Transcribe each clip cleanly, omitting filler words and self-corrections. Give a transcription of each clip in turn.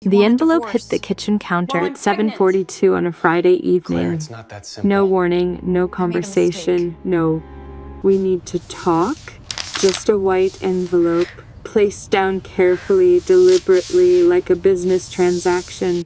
The envelope hit the kitchen counter at 7:42 on a Friday evening. Claire, it's not that simple. No warning, no conversation, no "we need to talk." Just a white envelope, placed down carefully, deliberately, like a business transaction.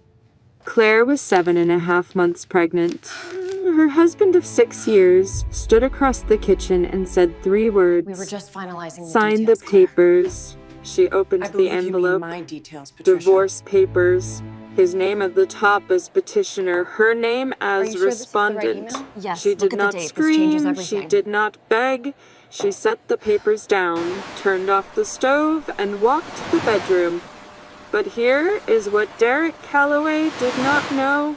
Claire was 7.5 months pregnant. Her husband of 6 years stood across the kitchen and said 3 words. We were just finalizing the Sign details, the Claire. papers. She opened I the believe you mean envelope. my details, Patricia. Divorce papers. His name at the top as petitioner, her name Are as you sure this is the right respondent. email? Yes, She look did at the not date. This changes scream, she everything. did not beg. She set the papers down, turned off the stove, and walked to the bedroom. But here is what Derek Calloway did not know.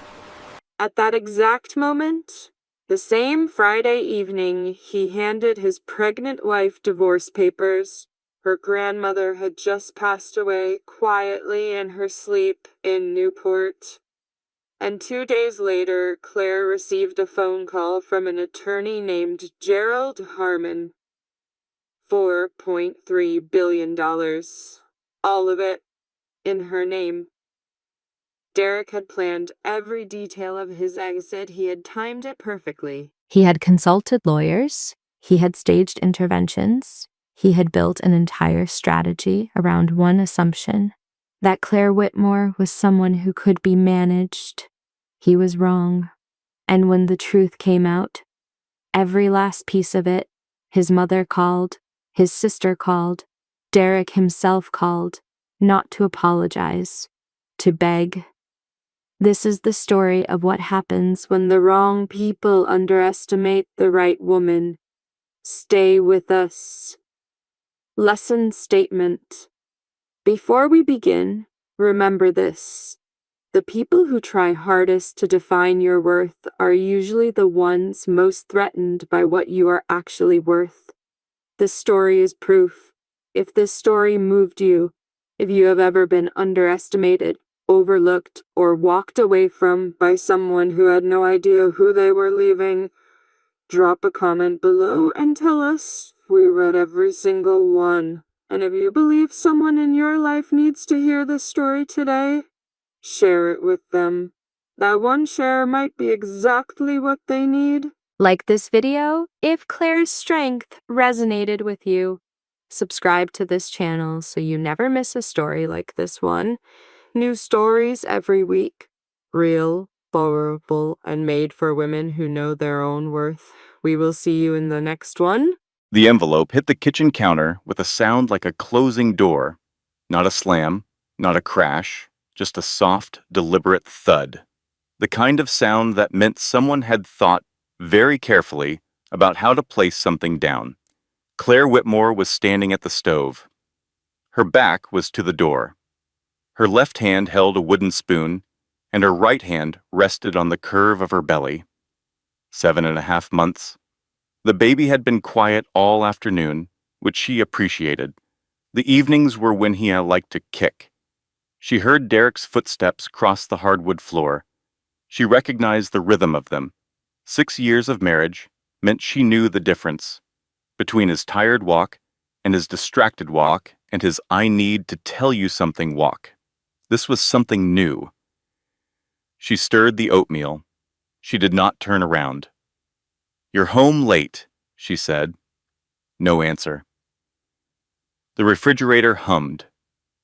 At that exact moment, the same Friday evening, he handed his pregnant wife divorce papers. Her grandmother had just passed away quietly in her sleep in Newport. And 2 days later, Claire received a phone call from an attorney named Gerald Harmon. $4.3 billion. All of it in her name. Derek had planned every detail of his exit. He had timed it perfectly. He had consulted lawyers. He had staged interventions. He had built an entire strategy around one assumption, that Claire Whitmore was someone who could be managed. He was wrong. And when the truth came out, every last piece of it, his mother called, his sister called, Derek himself called, not to apologize, to beg. This is the story of what happens when the wrong people underestimate the right woman. Stay with us. Lesson statement. Before we begin, remember this. The people who try hardest to define your worth are usually the ones most threatened by what you are actually worth. This story is proof. If this story moved you, if you have ever been underestimated, overlooked, or walked away from by someone who had no idea who they were leaving, drop a comment below and tell us. We read every single one. And if you believe someone in your life needs to hear this story today, share it with them. That one share might be exactly what they need. Like this video if Claire's strength resonated with you. Subscribe to this channel so you never miss a story like this one. New stories every week. Real, vulnerable, and made for women who know their own worth. We will see you in the next one. The envelope hit the kitchen counter with a sound like a closing door. Not a slam, not a crash, just a soft, deliberate thud. The kind of sound that meant someone had thought very carefully about how to place something down. Claire Whitmore was standing at the stove. Her back was to the door. Her left hand held a wooden spoon, and her right hand rested on the curve of her belly. 7.5 months. The baby had been quiet all afternoon, which she appreciated. The evenings were when he liked to kick. She heard Derek's footsteps cross the hardwood floor. She recognized the rhythm of them. 6 years of marriage meant she knew the difference between his tired walk and his distracted walk and his I need to tell you something walk. This was something new. She stirred the oatmeal. She did not turn around. "You're home late," she said. No answer. The refrigerator hummed.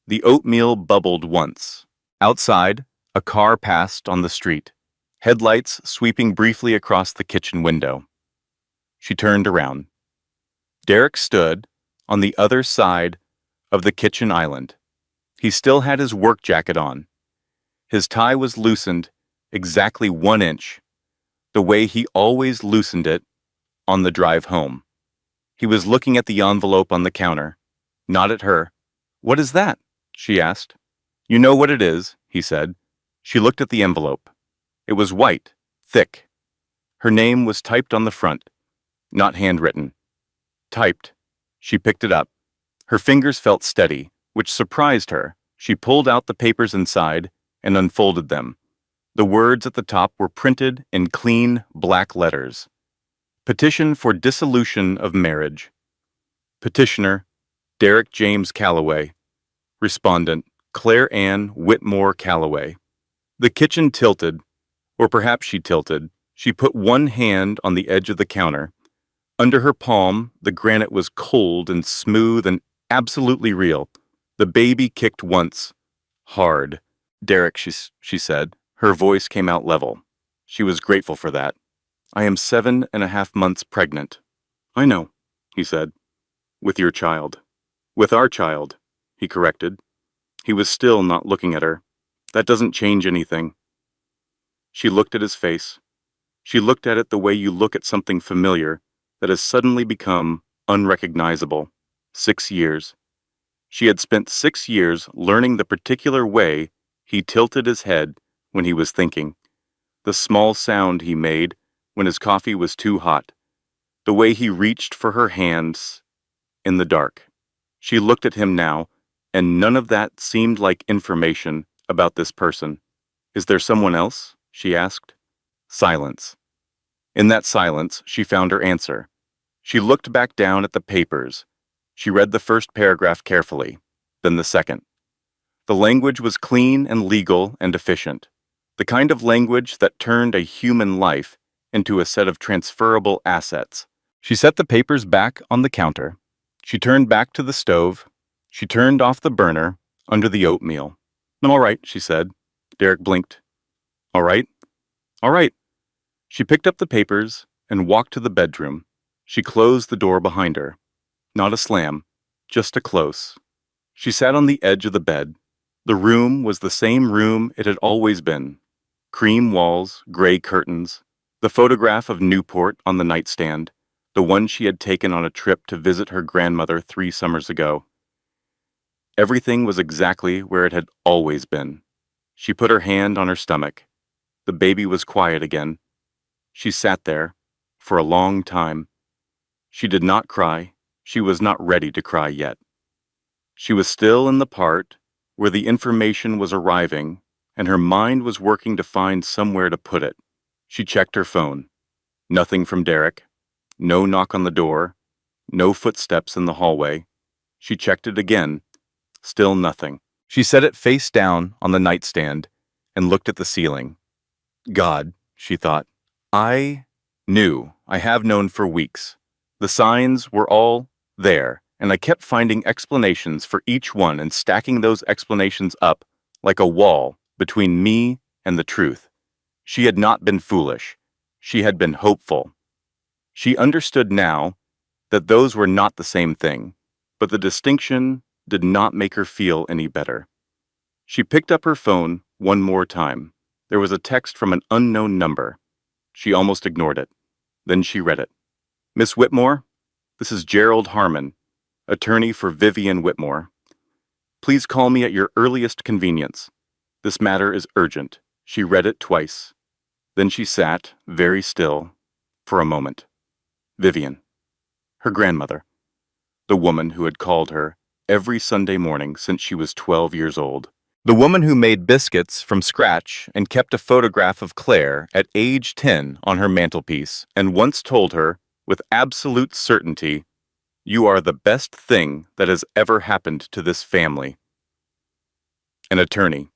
The oatmeal bubbled once. Outside, a car passed on the street, headlights sweeping briefly across the kitchen window. She turned around. Derek stood on the other side of the kitchen island. He still had his work jacket on. His tie was loosened exactly 1 inch, the way he always loosened it on the drive home. He was looking at the envelope on the counter, not at her. "What is that?" she asked. "You know what it is," he said. She looked at the envelope. It was white, thick. Her name was typed on the front, not handwritten. Typed. She picked it up. Her fingers felt steady, which surprised her. She pulled out the papers inside and unfolded them. The words at the top were printed in clean, black letters. Petition for dissolution of marriage. Petitioner, Derek James Calloway. Respondent, Claire Ann Whitmore Calloway. The kitchen tilted, or perhaps she tilted. She put one hand on the edge of the counter. Under her palm, the granite was cold and smooth and absolutely real. The baby kicked once. Hard. Derek, she said. Her voice came out level. She was grateful for that. I am 7.5 months pregnant. I know, he said. With your child. With our child, he corrected. He was still not looking at her. That doesn't change anything. She looked at his face. She looked at it the way you look at something familiar that has suddenly become unrecognizable. 6 years. She had spent 6 years learning the particular way he tilted his head when he was thinking, the small sound he made when his coffee was too hot, the way he reached for her hands in the dark. She looked at him now, and none of that seemed like information about this person. Is there someone else? She asked. Silence. In that silence, she found her answer. She looked back down at the papers. She read the first paragraph carefully, then the second. The language was clean and legal and efficient, the kind of language that turned a human life into a set of transferable assets. She set the papers back on the counter. She turned back to the stove. She turned off the burner under the oatmeal. All right, she said. Derek blinked. All right. All right. She picked up the papers and walked to the bedroom. She closed the door behind her. Not a slam, just a close. She sat on the edge of the bed. The room was the same room it had always been. Cream walls, gray curtains, the photograph of Newport on the nightstand, the one she had taken on a trip to visit her grandmother 3 summers ago. Everything was exactly where it had always been. She put her hand on her stomach. The baby was quiet again. She sat there for a long time. She did not cry. She was not ready to cry yet. She was still in the part where the information was arriving, and her mind was working to find somewhere to put it. She checked her phone. Nothing from Derek. No knock on the door. No footsteps in the hallway. She checked it again. Still nothing. She set it face down on the nightstand and looked at the ceiling. God, she thought. I knew. I have known for weeks. The signs were all there, and I kept finding explanations for each one and stacking those explanations up like a wall between me and the truth. She had not been foolish. She had been hopeful. She understood now that those were not the same thing, but the distinction did not make her feel any better. She picked up her phone one more time. There was a text from an unknown number. She almost ignored it. Then she read it. Miss Whitmore, this is Gerald Harmon, attorney for Vivian Whitmore. Please call me at your earliest convenience. This matter is urgent. She read it twice. Then she sat, very still, for a moment. Vivian. Her grandmother. The woman who had called her every Sunday morning since she was 12 years old. The woman who made biscuits from scratch and kept a photograph of Claire at age 10 on her mantelpiece and once told her, with absolute certainty, "You are the best thing that has ever happened to this family." An attorney.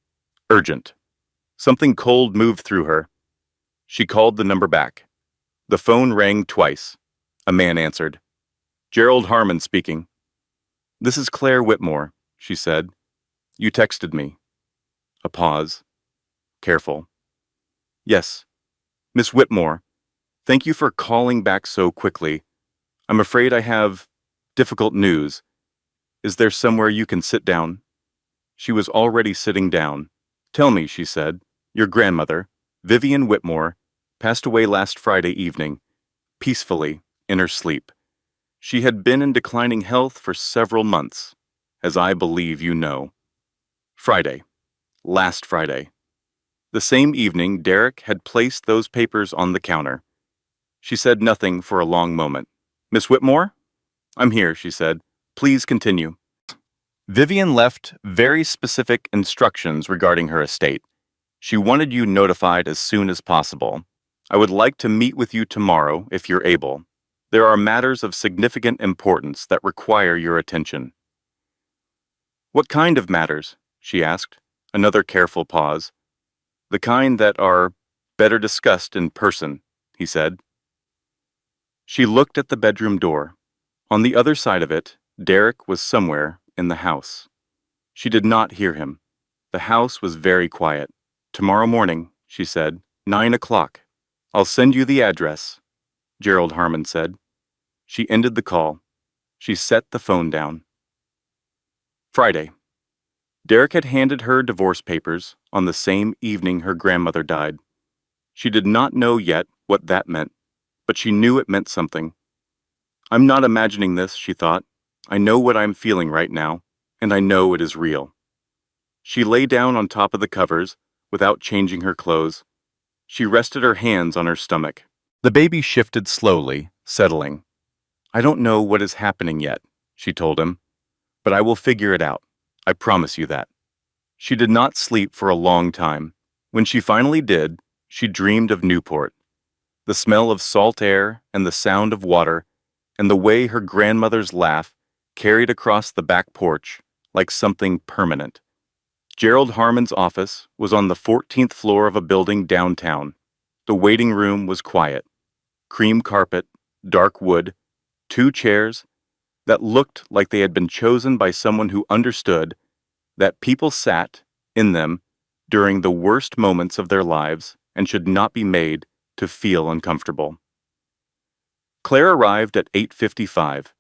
Urgent. Something cold moved through her. She called the number back. The phone rang twice. A man answered. Gerald Harmon speaking. This is Claire Whitmore, she said. You texted me. A pause. Careful. Yes. Miss Whitmore, thank you for calling back so quickly. I'm afraid I have difficult news. Is there somewhere you can sit down? She was already sitting down. Tell me, she said, your grandmother, Vivian Whitmore, passed away last Friday evening, peacefully, in her sleep. She had been in declining health for several months, as I believe you know. Friday. Last Friday. The same evening, Derek had placed those papers on the counter. She said nothing for a long moment. Miss Whitmore? I'm here, she said. Please continue. Vivian left very specific instructions regarding her estate. She wanted you notified as soon as possible. I would like to meet with you tomorrow, if you're able. There are matters of significant importance that require your attention. What kind of matters? she asked. Another careful pause. The kind that are better discussed in person, he said. She looked at the bedroom door. On the other side of it, Derek was somewhere in the house. She did not hear him. The house was very quiet. Tomorrow morning, she said, 9 o'clock. I'll send you the address, Gerald Harmon said. She ended the call. She set the phone down. Friday. Derek had handed her divorce papers on the same evening her grandmother died. She did not know yet what that meant, but she knew it meant something. I'm not imagining this, she thought. I know what I'm feeling right now, and I know it is real. She lay down on top of the covers without changing her clothes. She rested her hands on her stomach. The baby shifted slowly, settling. I don't know what is happening yet, she told him, but I will figure it out. I promise you that. She did not sleep for a long time. When she finally did, she dreamed of Newport. The smell of salt air and the sound of water, and the way her grandmother's laugh carried across the back porch like something permanent. Gerald Harmon's office was on the 14th floor of a building downtown. The waiting room was quiet. Cream carpet, dark wood, 2 chairs that looked like they had been chosen by someone who understood that people sat in them during the worst moments of their lives and should not be made to feel uncomfortable. Claire arrived at 8:55.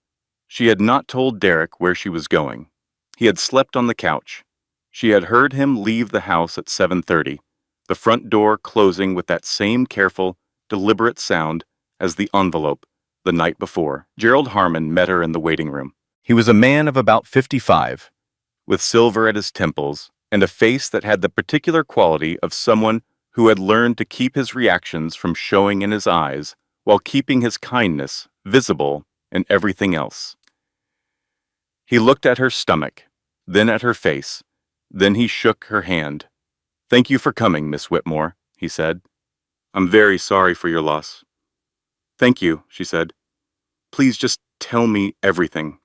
She had not told Derek where she was going. He had slept on the couch. She had heard him leave the house at 7:30, the front door closing with that same careful, deliberate sound as the envelope the night before. Gerald Harmon met her in the waiting room. He was a man of about 55, with silver at his temples and a face that had the particular quality of someone who had learned to keep his reactions from showing in his eyes while keeping his kindness visible in everything else. He looked at her stomach, then at her face, then he shook her hand. Thank you for coming, Miss Whitmore, he said. I'm very sorry for your loss. Thank you, she said. Please just tell me everything.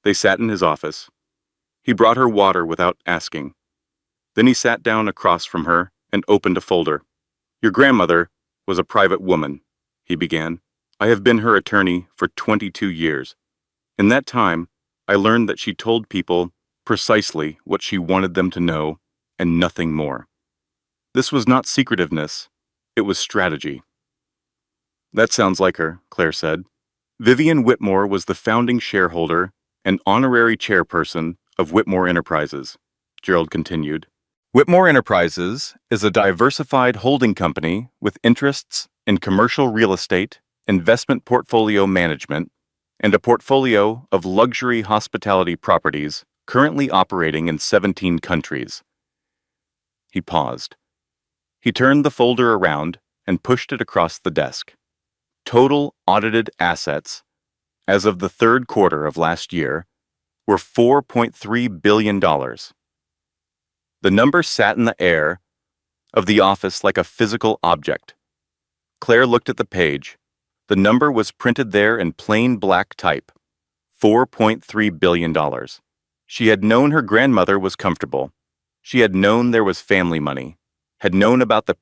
They sat in his office. He brought her water without asking. Then he sat down across from her and opened a folder. Your grandmother was a private woman, he began. I have been her attorney for 22 years. In that time, I learned that she told people precisely what she wanted them to know and nothing more. This was not secretiveness, it was strategy. That sounds like her, Claire said. Vivian Whitmore was the founding shareholder and honorary chairperson of Whitmore Enterprises, Gerald continued. Whitmore Enterprises is a diversified holding company with interests in commercial real estate, investment portfolio management, and a portfolio of luxury hospitality properties currently operating in 17 countries. He paused. He turned the folder around and pushed it across the desk. Total audited assets, as of the third quarter of last year, were $4.3 billion. The number sat in the air of the office like a physical object. Claire looked at the page. The number was printed there in plain black type, $4.3 billion. She had known her grandmother was comfortable. She had known there was family money, had known about the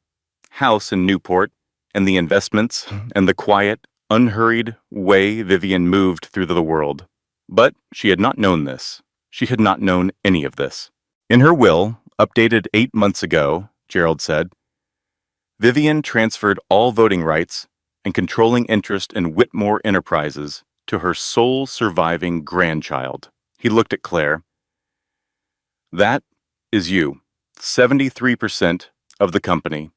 house in Newport and the investments and the quiet, unhurried way Vivian moved through the world. But she had not known this. She had not known any of this. In her will, updated 8 months ago, Gerald said, Vivian transferred all voting rights and controlling interest in Whitmore Enterprises to her sole surviving grandchild. He looked at Claire. That is you, 73% of the company.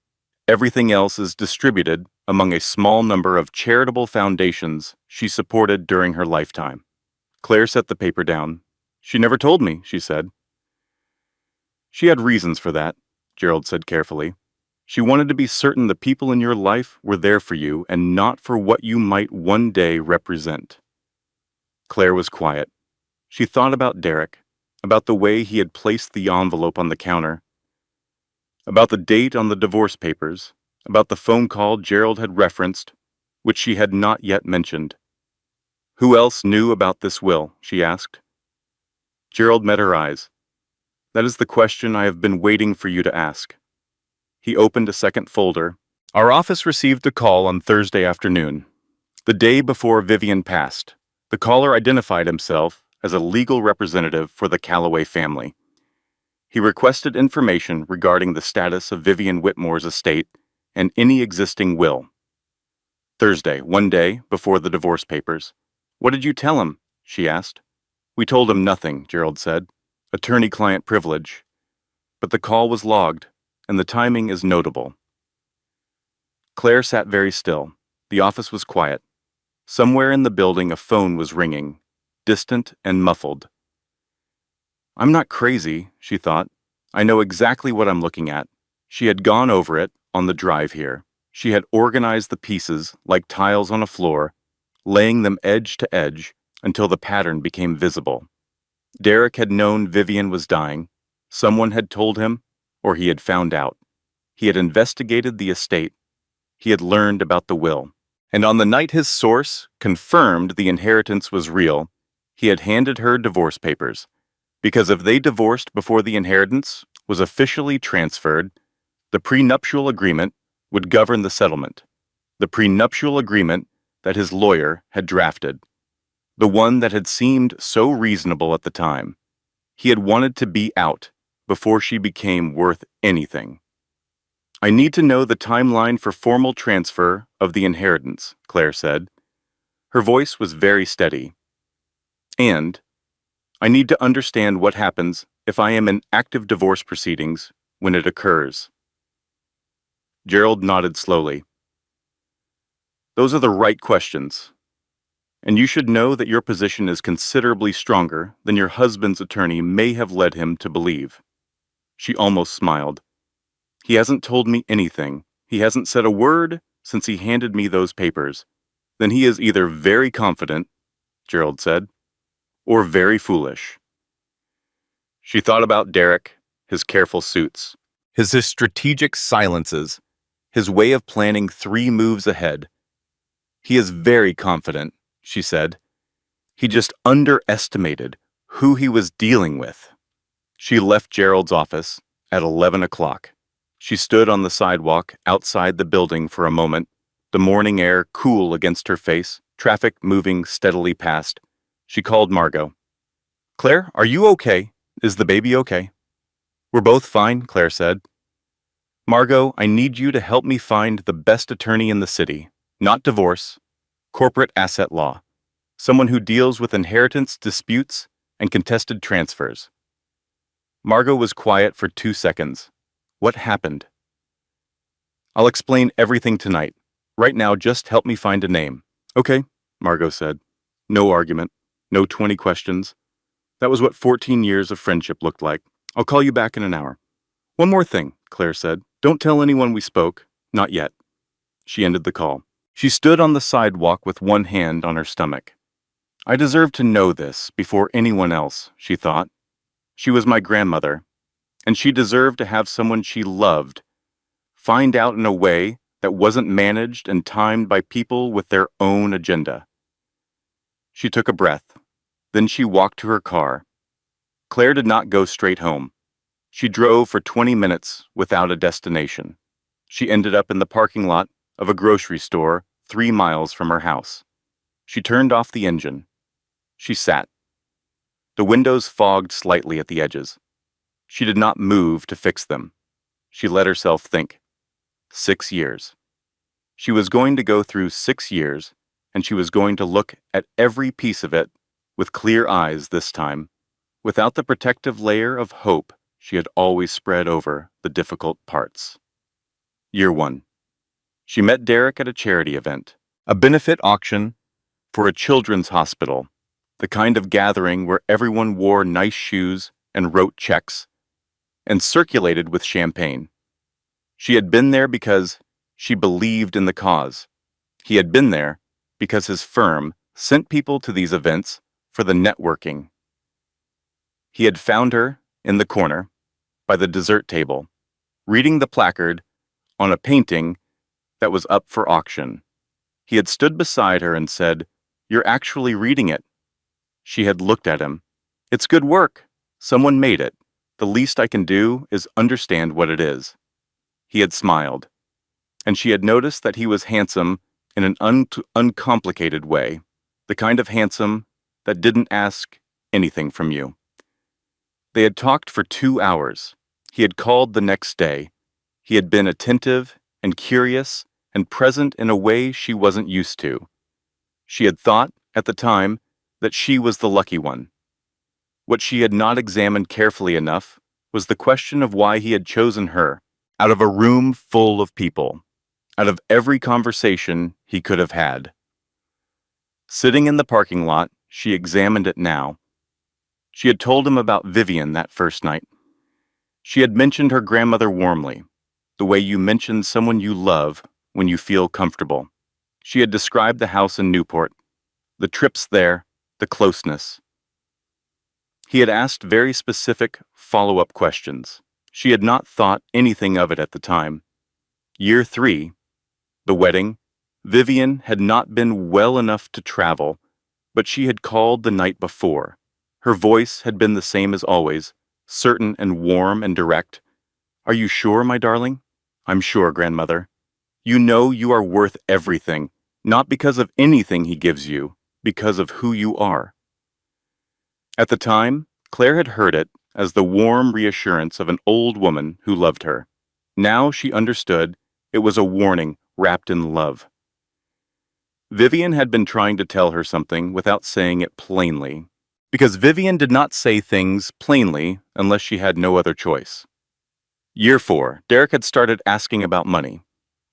Everything else is distributed among a small number of charitable foundations she supported during her lifetime. Claire set the paper down. She never told me, she said. She had reasons for that, Gerald said carefully. She wanted to be certain the people in your life were there for you and not for what you might one day represent. Claire was quiet. She thought about Derek, about the way he had placed the envelope on the counter, about the date on the divorce papers, about the phone call Gerald had referenced, which she had not yet mentioned. Who else knew about this will, she asked. Gerald met her eyes. That is the question I have been waiting for you to ask. He opened a second folder. Our office received a call on Thursday afternoon, the day before Vivian passed. The caller identified himself as a legal representative for the Calloway family. He requested information regarding the status of Vivian Whitmore's estate and any existing will. Thursday, one day before the divorce papers. What did you tell him? She asked. We told him nothing, Gerald said. Attorney-client privilege. But the call was logged, and the timing is notable. Claire sat very still. The office was quiet. Somewhere in the building a phone was ringing, distant and muffled. I'm not crazy, she thought. I know exactly what I'm looking at. She had gone over it on the drive here. She had organized the pieces like tiles on a floor, laying them edge to edge until the pattern became visible. Derek had known Vivian was dying. Someone had told him, or he had found out. He had investigated the estate. He had learned about the will. And on the night his source confirmed the inheritance was real, he had handed her divorce papers. Because if they divorced before the inheritance was officially transferred, the prenuptial agreement would govern the settlement. The prenuptial agreement that his lawyer had drafted. The one that had seemed so reasonable at the time. He had wanted to be out before she became worth anything. I need to know the timeline for formal transfer of the inheritance, Claire said. Her voice was very steady. And I need to understand what happens if I am in active divorce proceedings when it occurs. Gerald nodded slowly. Those are the right questions. And you should know that your position is considerably stronger than your husband's attorney may have led him to believe. She almost smiled. He hasn't told me anything. He hasn't said a word since he handed me those papers. Then he is either very confident, Gerald said, or very foolish. She thought about Derek, his careful suits, his strategic silences, his way of planning 3 moves ahead. He is very confident, she said. He just underestimated who he was dealing with. She left Gerald's office at 11 o'clock. She stood on the sidewalk outside the building for a moment, the morning air cool against her face, traffic moving steadily past. She called Margot. Claire, are you okay? Is the baby okay? We're both fine, Claire said. Margot, I need you to help me find the best attorney in the city. Not divorce, corporate asset law. Someone who deals with inheritance disputes and contested transfers. Margot was quiet for 2 seconds. What happened? I'll explain everything tonight. Right now, just help me find a name. Okay, Margot said. No argument. No 20 questions. That was what 14 years of friendship looked like. I'll call you back in an hour. One more thing, Claire said. Don't tell anyone we spoke. Not yet. She ended the call. She stood on the sidewalk with one hand on her stomach. I deserve to know this before anyone else, she thought. She was my grandmother, and she deserved to have someone she loved find out in a way that wasn't managed and timed by people with their own agenda. She took a breath. Then she walked to her car. Claire did not go straight home. She drove for 20 minutes without a destination. She ended up in the parking lot of a grocery store 3 miles from her house. She turned off the engine. She sat. The windows fogged slightly at the edges. She did not move to fix them. She let herself think. 6 years. She was going to go through 6 years, and she was going to look at every piece of it with clear eyes this time, without the protective layer of hope she had always spread over the difficult parts. Year 1. She met Derek at a charity event, a benefit auction for a children's hospital, the kind of gathering where everyone wore nice shoes and wrote checks, and circulated with champagne. She had been there because she believed in the cause. He had been there because his firm sent people to these events for the networking. He had found her in the corner, by the dessert table, reading the placard on a painting that was up for auction. He had stood beside her and said, "You're actually reading it." She had looked at him. "It's good work. Someone made it." The least I can do is understand what it is." He had smiled, and she had noticed that he was handsome in an uncomplicated way, the kind of handsome that didn't ask anything from you. They had talked for 2 hours. He had called the next day. He had been attentive and curious and present in a way she wasn't used to. She had thought, at the time, that she was the lucky one. What she had not examined carefully enough was the question of why he had chosen her, out of a room full of people, out of every conversation he could have had. Sitting in the parking lot, she examined it now. She had told him about Vivian that first night. She had mentioned her grandmother warmly, the way you mention someone you love when you feel comfortable. She had described the house in Newport, the trips there, the closeness. He had asked very specific follow-up questions. She had not thought anything of it at the time. Year 3, the wedding, Vivian had not been well enough to travel, but she had called the night before. Her voice had been the same as always, certain and warm and direct. "Are you sure, my darling?" "I'm sure, grandmother. You know you are worth everything, not because of anything he gives you, because of who you are." At the time, Claire had heard it as the warm reassurance of an old woman who loved her. Now she understood it was a warning wrapped in love. Vivian had been trying to tell her something without saying it plainly, because Vivian did not say things plainly unless she had no other choice. Year 4, Derek had started asking about money.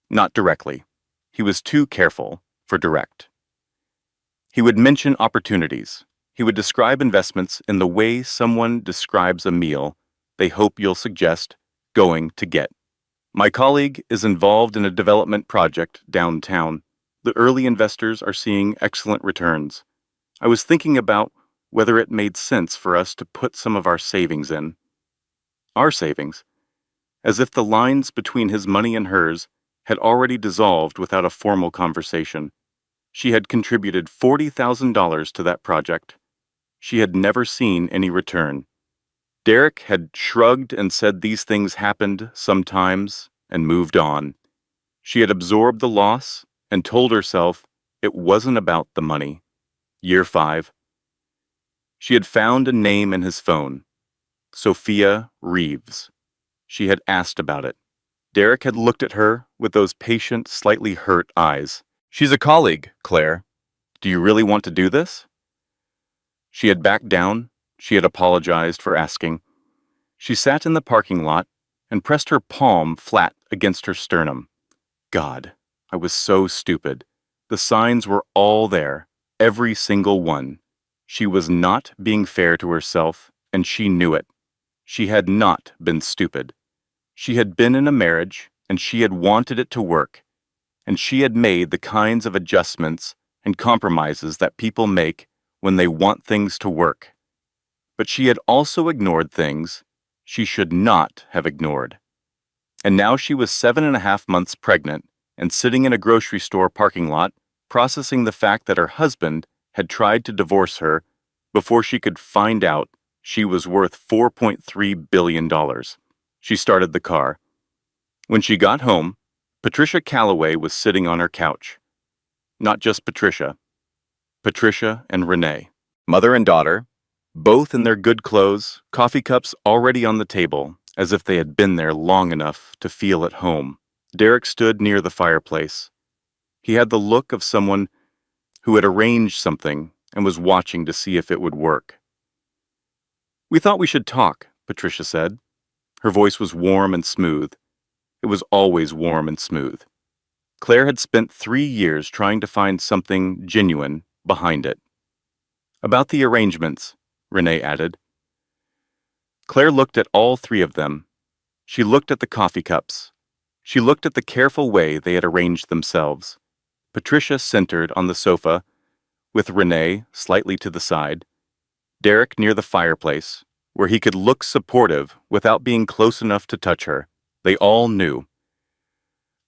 Not directly. He was too careful for direct. He would mention opportunities. He would describe investments in the way someone describes a meal they hope you'll suggest going to get. "My colleague is involved in a development project downtown. The early investors are seeing excellent returns. I was thinking about whether it made sense for us to put some of our savings in." Our savings? As if the lines between his money and hers had already dissolved without a formal conversation. She had contributed $40,000 to that project. She had never seen any return. Derek had shrugged and said these things happened sometimes and moved on. She had absorbed the loss and told herself it wasn't about the money. Year 5. She had found a name in his phone. Sophia Reeves. She had asked about it. Derek had looked at her with those patient, slightly hurt eyes. "She's a colleague, Claire. Do you really want to do this?" She had backed down. She had apologized for asking. She sat in the parking lot and pressed her palm flat against her sternum. God, I was so stupid. The signs were all there, every single one. She was not being fair to herself, and she knew it. She had not been stupid. She had been in a marriage, and she had wanted it to work, and she had made the kinds of adjustments and compromises that people make when they want things to work. But she had also ignored things she should not have ignored. And now she was 7.5 months pregnant and sitting in a grocery store parking lot, processing the fact that her husband had tried to divorce her before she could find out she was worth $4.3 billion. She started the car. When she got home, Patricia Calloway was sitting on her couch. Not just Patricia. Patricia and Renee, mother and daughter, both in their good clothes, coffee cups already on the table, as if they had been there long enough to feel at home. Derek stood near the fireplace. He had the look of someone who had arranged something and was watching to see if it would work. "We thought we should talk," Patricia said. Her voice was warm and smooth. It was always warm and smooth. Claire had spent 3 years trying to find something genuine behind it. "About the arrangements," Renee added. Claire looked at all 3 of them. She looked at the coffee cups. She looked at the careful way they had arranged themselves. Patricia centered on the sofa, with Renee slightly to the side. Derek near the fireplace, where he could look supportive without being close enough to touch her. They all knew.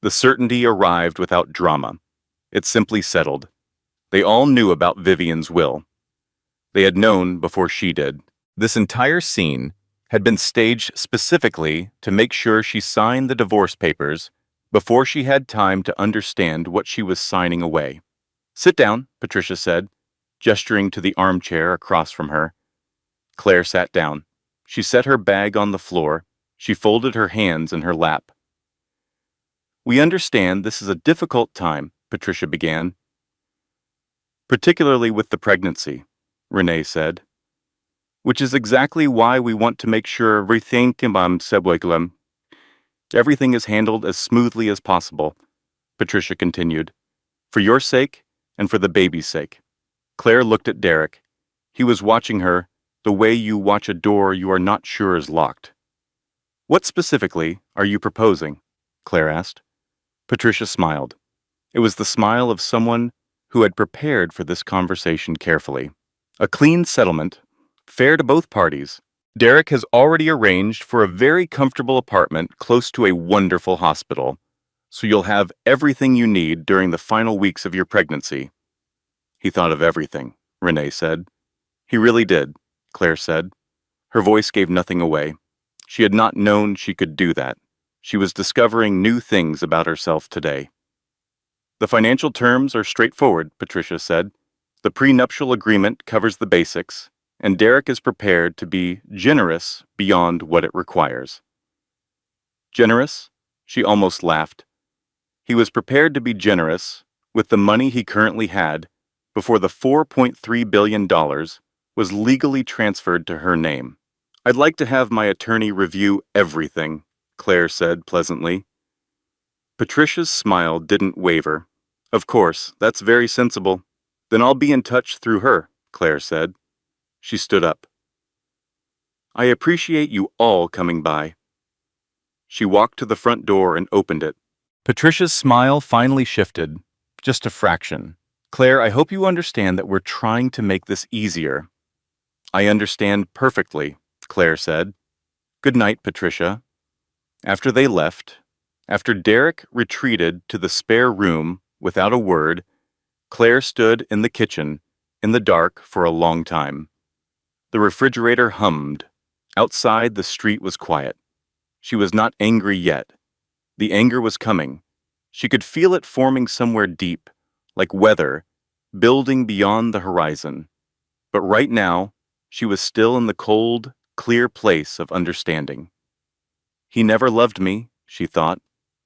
The certainty arrived without drama. It simply settled. They all knew about Vivian's will. They had known before she did. This entire scene had been staged specifically to make sure she signed the divorce papers before she had time to understand what she was signing away. "Sit down," Patricia said, gesturing to the armchair across from her. Claire sat down. She set her bag on the floor. She folded her hands in her lap. "We understand this is a difficult time," Patricia began. "Particularly with the pregnancy," Renee said. "Which is exactly why we want to make sure everything is handled as smoothly as possible," Patricia continued. "For your sake and for the baby's sake." Claire looked at Derek. He was watching her the way you watch a door you are not sure is locked. "What specifically are you proposing?" Claire asked. Patricia smiled. It was the smile of someone who had prepared for this conversation carefully. "A clean settlement, fair to both parties. Derek has already arranged for a very comfortable apartment close to a wonderful hospital, so you'll have everything you need during the final weeks of your pregnancy." "He thought of everything," Renee said. "He really did," Claire said. Her voice gave nothing away. She had not known she could do that. She was discovering new things about herself today. "The financial terms are straightforward," Patricia said. "The prenuptial agreement covers the basics, and Derek is prepared to be generous beyond what it requires." "Generous?" She almost laughed. He was prepared to be generous with the money he currently had before the $4.3 billion was legally transferred to her name. "I'd like to have my attorney review everything," Claire said pleasantly. Patricia's smile didn't waver. "Of course, that's very sensible. Then I'll be in touch through her," Claire said. She stood up. "I appreciate you all coming by." She walked to the front door and opened it. Patricia's smile finally shifted, just a fraction. "Claire, I hope you understand that we're trying to make this easier." "I understand perfectly," Claire said. "Good night, Patricia." After they left, after Derek retreated to the spare room without a word, Claire stood in the kitchen, in the dark, for a long time. The refrigerator hummed. Outside, the street was quiet. She was not angry yet. The anger was coming. She could feel it forming somewhere deep, like weather, building beyond the horizon. But right now, she was still in the cold, clear place of understanding. "He never loved me," she thought.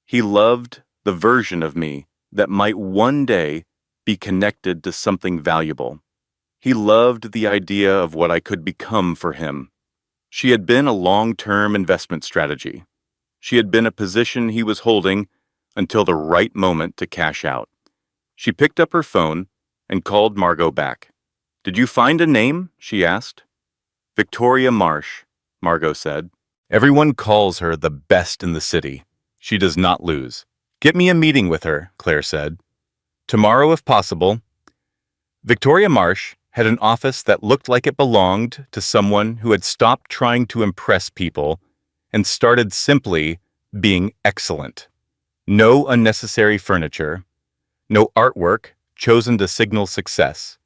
"He loved the version of me that might one day be connected to something valuable. He loved the idea of what I could become for him." She had been a long-term investment strategy. She had been a position he was holding until the right moment to cash out. She picked up her phone and called Margot back. "Did you find a name?" she asked. "Victoria Marsh," Margot said. "Everyone calls her the best in the city. She does not lose. Get me a meeting with her," Claire said. "Tomorrow if possible." Victoria Marsh had an office that looked like it belonged to someone who had stopped trying to impress people and started simply being excellent. No unnecessary furniture, no artwork chosen to signal success.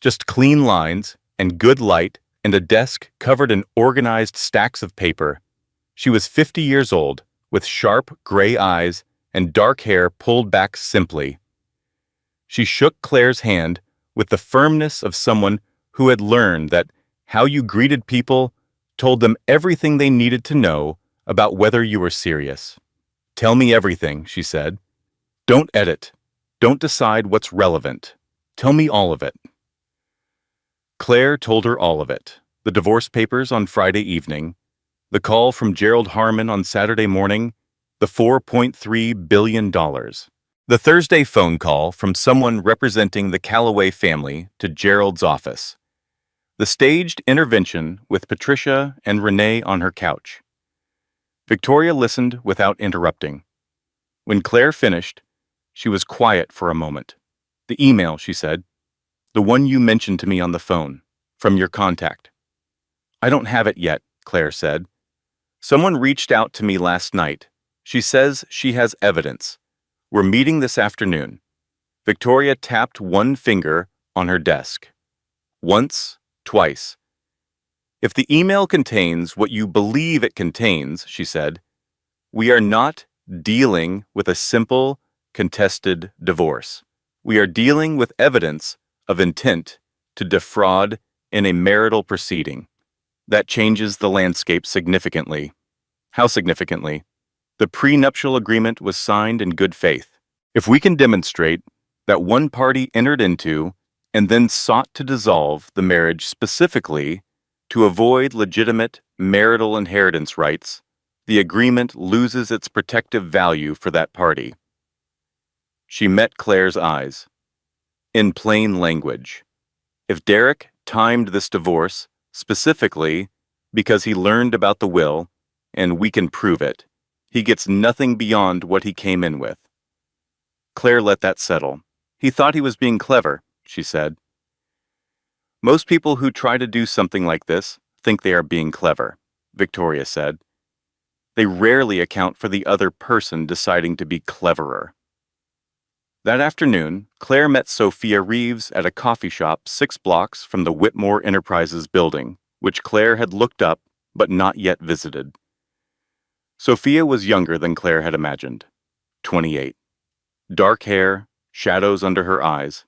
Just clean lines and good light and a desk covered in organized stacks of paper. She was 50 years old, with sharp gray eyes and dark hair pulled back simply. She shook Claire's hand with the firmness of someone who had learned that how you greeted people told them everything they needed to know about whether you were serious. "Tell me everything," she said. "Don't edit. Don't decide what's relevant. Tell me all of it." Claire told her all of it. The divorce papers on Friday evening, the call from Gerald Harmon on Saturday morning, the $4.3 billion. The Thursday phone call from someone representing the Calloway family to Gerald's office. The staged intervention with Patricia and Renee on her couch. Victoria listened without interrupting. When Claire finished, she was quiet for a moment. "The email," she said. "The one you mentioned to me on the phone, from your contact." "I don't have it yet," Claire said. "Someone reached out to me last night. She says she has evidence. We're meeting this afternoon." Victoria tapped one finger on her desk. Once, twice. If the email contains what you believe it contains, she said, we are not dealing with a simple, contested divorce. We are dealing with evidence of intent to defraud in a marital proceeding. That changes the landscape significantly. How significantly? The prenuptial agreement was signed in good faith. If we can demonstrate that one party entered into and then sought to dissolve the marriage specifically to avoid legitimate marital inheritance rights, the agreement loses its protective value for that party. She met Claire's eyes. In plain language, if Derek timed this divorce specifically because he learned about the will, and we can prove it, he gets nothing beyond what he came in with. Claire let that settle. He thought he was being clever, she said. Most people who try to do something like this think they are being clever, Victoria said. They rarely account for the other person deciding to be cleverer. That afternoon, Claire met Sophia Reeves at a coffee shop 6 blocks from the Whitmore Enterprises building, which Claire had looked up but not yet visited. Sophia was younger than Claire had imagined, 28. Dark hair, shadows under her eyes.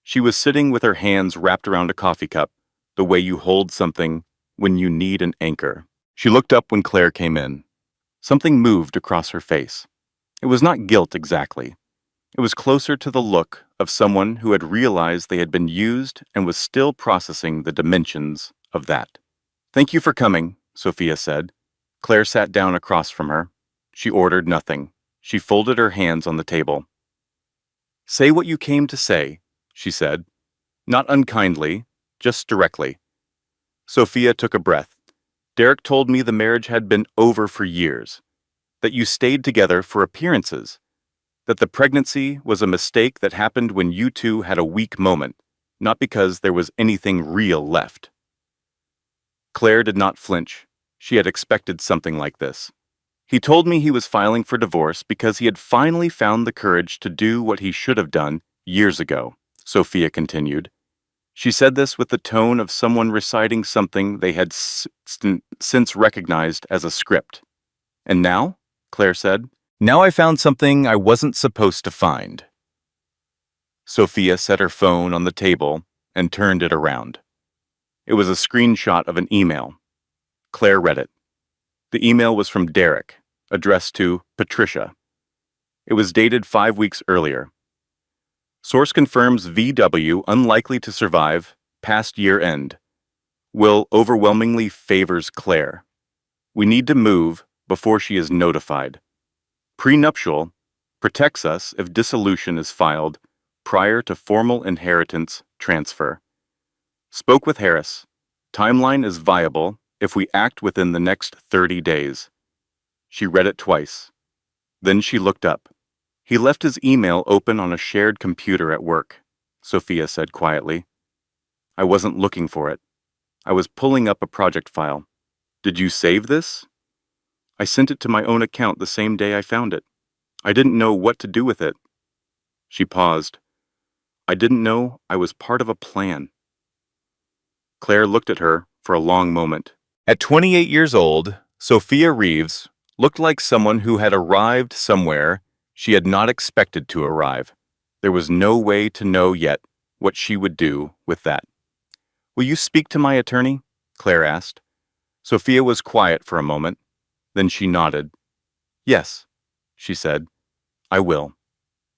She was sitting with her hands wrapped around a coffee cup, the way you hold something when you need an anchor. She looked up when Claire came in. Something moved across her face. It was not guilt exactly. It was closer to the look of someone who had realized they had been used and was still processing the dimensions of that. Thank you for coming, Sophia said. Claire sat down across from her. She ordered nothing. She folded her hands on the table. Say what you came to say, she said. Not unkindly, just directly. Sophia took a breath. Derek told me the marriage had been over for years, that you stayed together for appearances, that the pregnancy was a mistake that happened when you two had a weak moment, not because there was anything real left. Claire did not flinch. She had expected something like this. He told me he was filing for divorce because he had finally found the courage to do what he should have done years ago, Sophia continued. She said this with the tone of someone reciting something they had since recognized as a script. And now, Claire said, now I found something I wasn't supposed to find. Sophia set her phone on the table and turned it around. It was a screenshot of an email. Claire read it. The email was from Derek, addressed to Patricia. It was dated 5 weeks earlier. Source confirms VW unlikely to survive past year end. Will overwhelmingly favors Claire. We need to move before she is notified. Prenuptial protects us if dissolution is filed prior to formal inheritance transfer. Spoke with Harris. Timeline is viable if we act within the next 30 days. She read it twice. Then she looked up. He left his email open on a shared computer at work, Sophia said quietly. I wasn't looking for it. I was pulling up a project file. Did you save this? I sent it to my own account the same day I found it. I didn't know what to do with it. She paused. I didn't know I was part of a plan. Claire looked at her for a long moment. At 28 years old, Sophia Reeves looked like someone who had arrived somewhere she had not expected to arrive. There was no way to know yet what she would do with that. Will you speak to my attorney? Claire asked. Sophia was quiet for a moment. Then she nodded. Yes, she said. I will.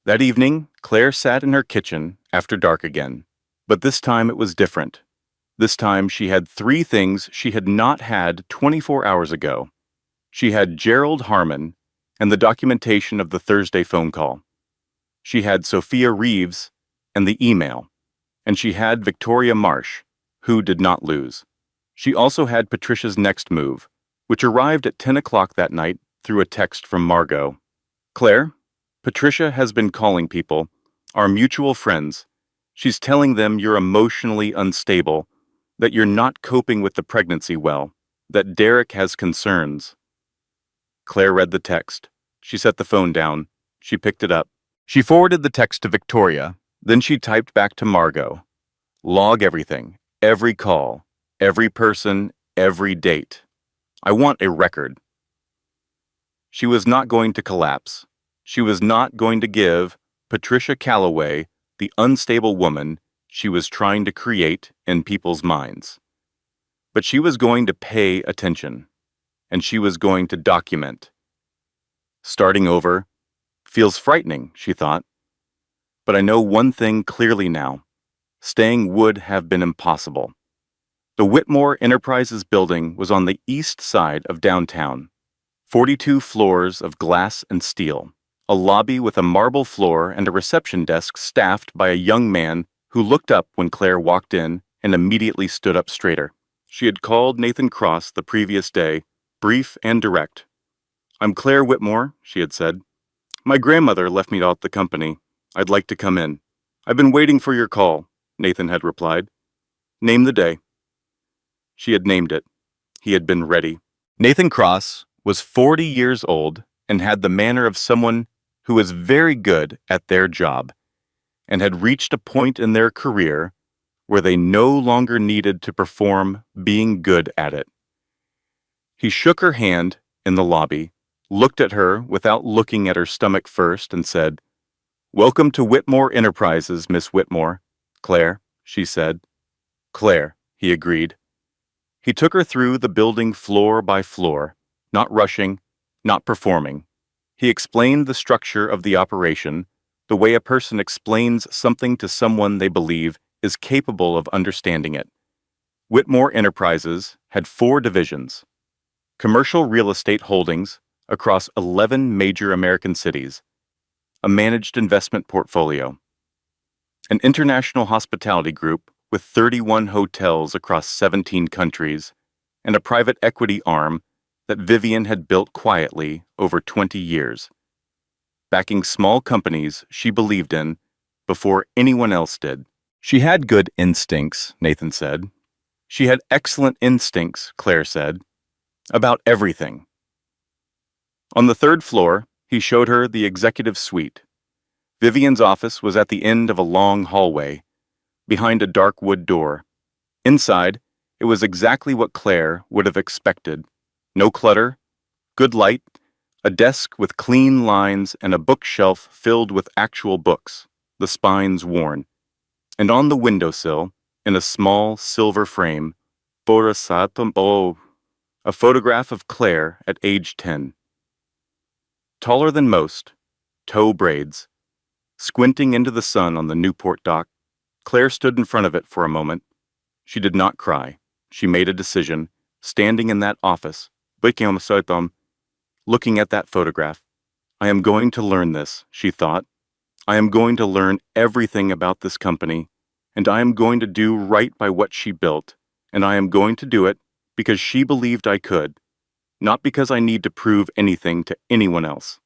That evening, Claire sat in her kitchen after dark again. But this time it was different. This time she had 3 things she had not had 24 hours ago. She had Gerald Harmon and the documentation of the Thursday phone call. She had Sophia Reeves and the email. And she had Victoria Marsh, who did not lose. She also had Patricia's next move, which arrived at 10 o'clock that night through a text from Margot. Claire, Patricia has been calling people, our mutual friends. She's telling them you're emotionally unstable, that you're not coping with the pregnancy well, that Derek has concerns. Claire read the text. She set the phone down. She picked it up. She forwarded the text to Victoria. Then she typed back to Margot. Log everything, every call. Every person, every date. I want a record. She was not going to collapse. She was not going to give Patricia Calloway the unstable woman she was trying to create in people's minds. But she was going to pay attention, and she was going to document. Starting over feels frightening, she thought. But I know one thing clearly now. Staying would have been impossible. The Whitmore Enterprises building was on the east side of downtown. 42 floors of glass and steel, a lobby with a marble floor and a reception desk staffed by a young man who looked up when Claire walked in and immediately stood up straighter. She had called Nathan Cross the previous day, brief and direct. "I'm Claire Whitmore," she had said. "My grandmother left me out the company. I'd like to come in." "I've been waiting for your call," Nathan had replied. "Name the day." She had named it. He had been ready. Nathan Cross was 40 years old and had the manner of someone who was very good at their job and had reached a point in their career where they no longer needed to perform being good at it. He shook her hand in the lobby, looked at her without looking at her stomach first, and said, "Welcome to Whitmore Enterprises, Miss Whitmore." "Claire," she said. "Claire," he agreed. He took her through the building floor by floor, not rushing, not performing. He explained the structure of the operation, the way a person explains something to someone they believe is capable of understanding it. Whitmore Enterprises had 4 divisions: commercial real estate holdings across 11 major American cities, a managed investment portfolio, an international hospitality group with 31 hotels across 17 countries, and a private equity arm that Vivian had built quietly over 20 years, backing small companies she believed in before anyone else did. She had good instincts, Nathan said. She had excellent instincts, Claire said, about everything. On the 3rd floor, he showed her the executive suite. Vivian's office was at the end of a long hallway, behind a dark wood door. Inside, it was exactly what Claire would have expected. No clutter, good light, a desk with clean lines and a bookshelf filled with actual books, the spines worn. And on the windowsill, in a small silver frame, a photograph of Claire at age 10. Taller than most, toe braids. Squinting into the sun on the Newport dock, Claire stood in front of it for a moment. She did not cry. She made a decision, standing in that office, looking at that photograph. I am going to learn this, she thought. I am going to learn everything about this company, and I am going to do right by what she built, and I am going to do it because she believed I could, not because I need to prove anything to anyone else.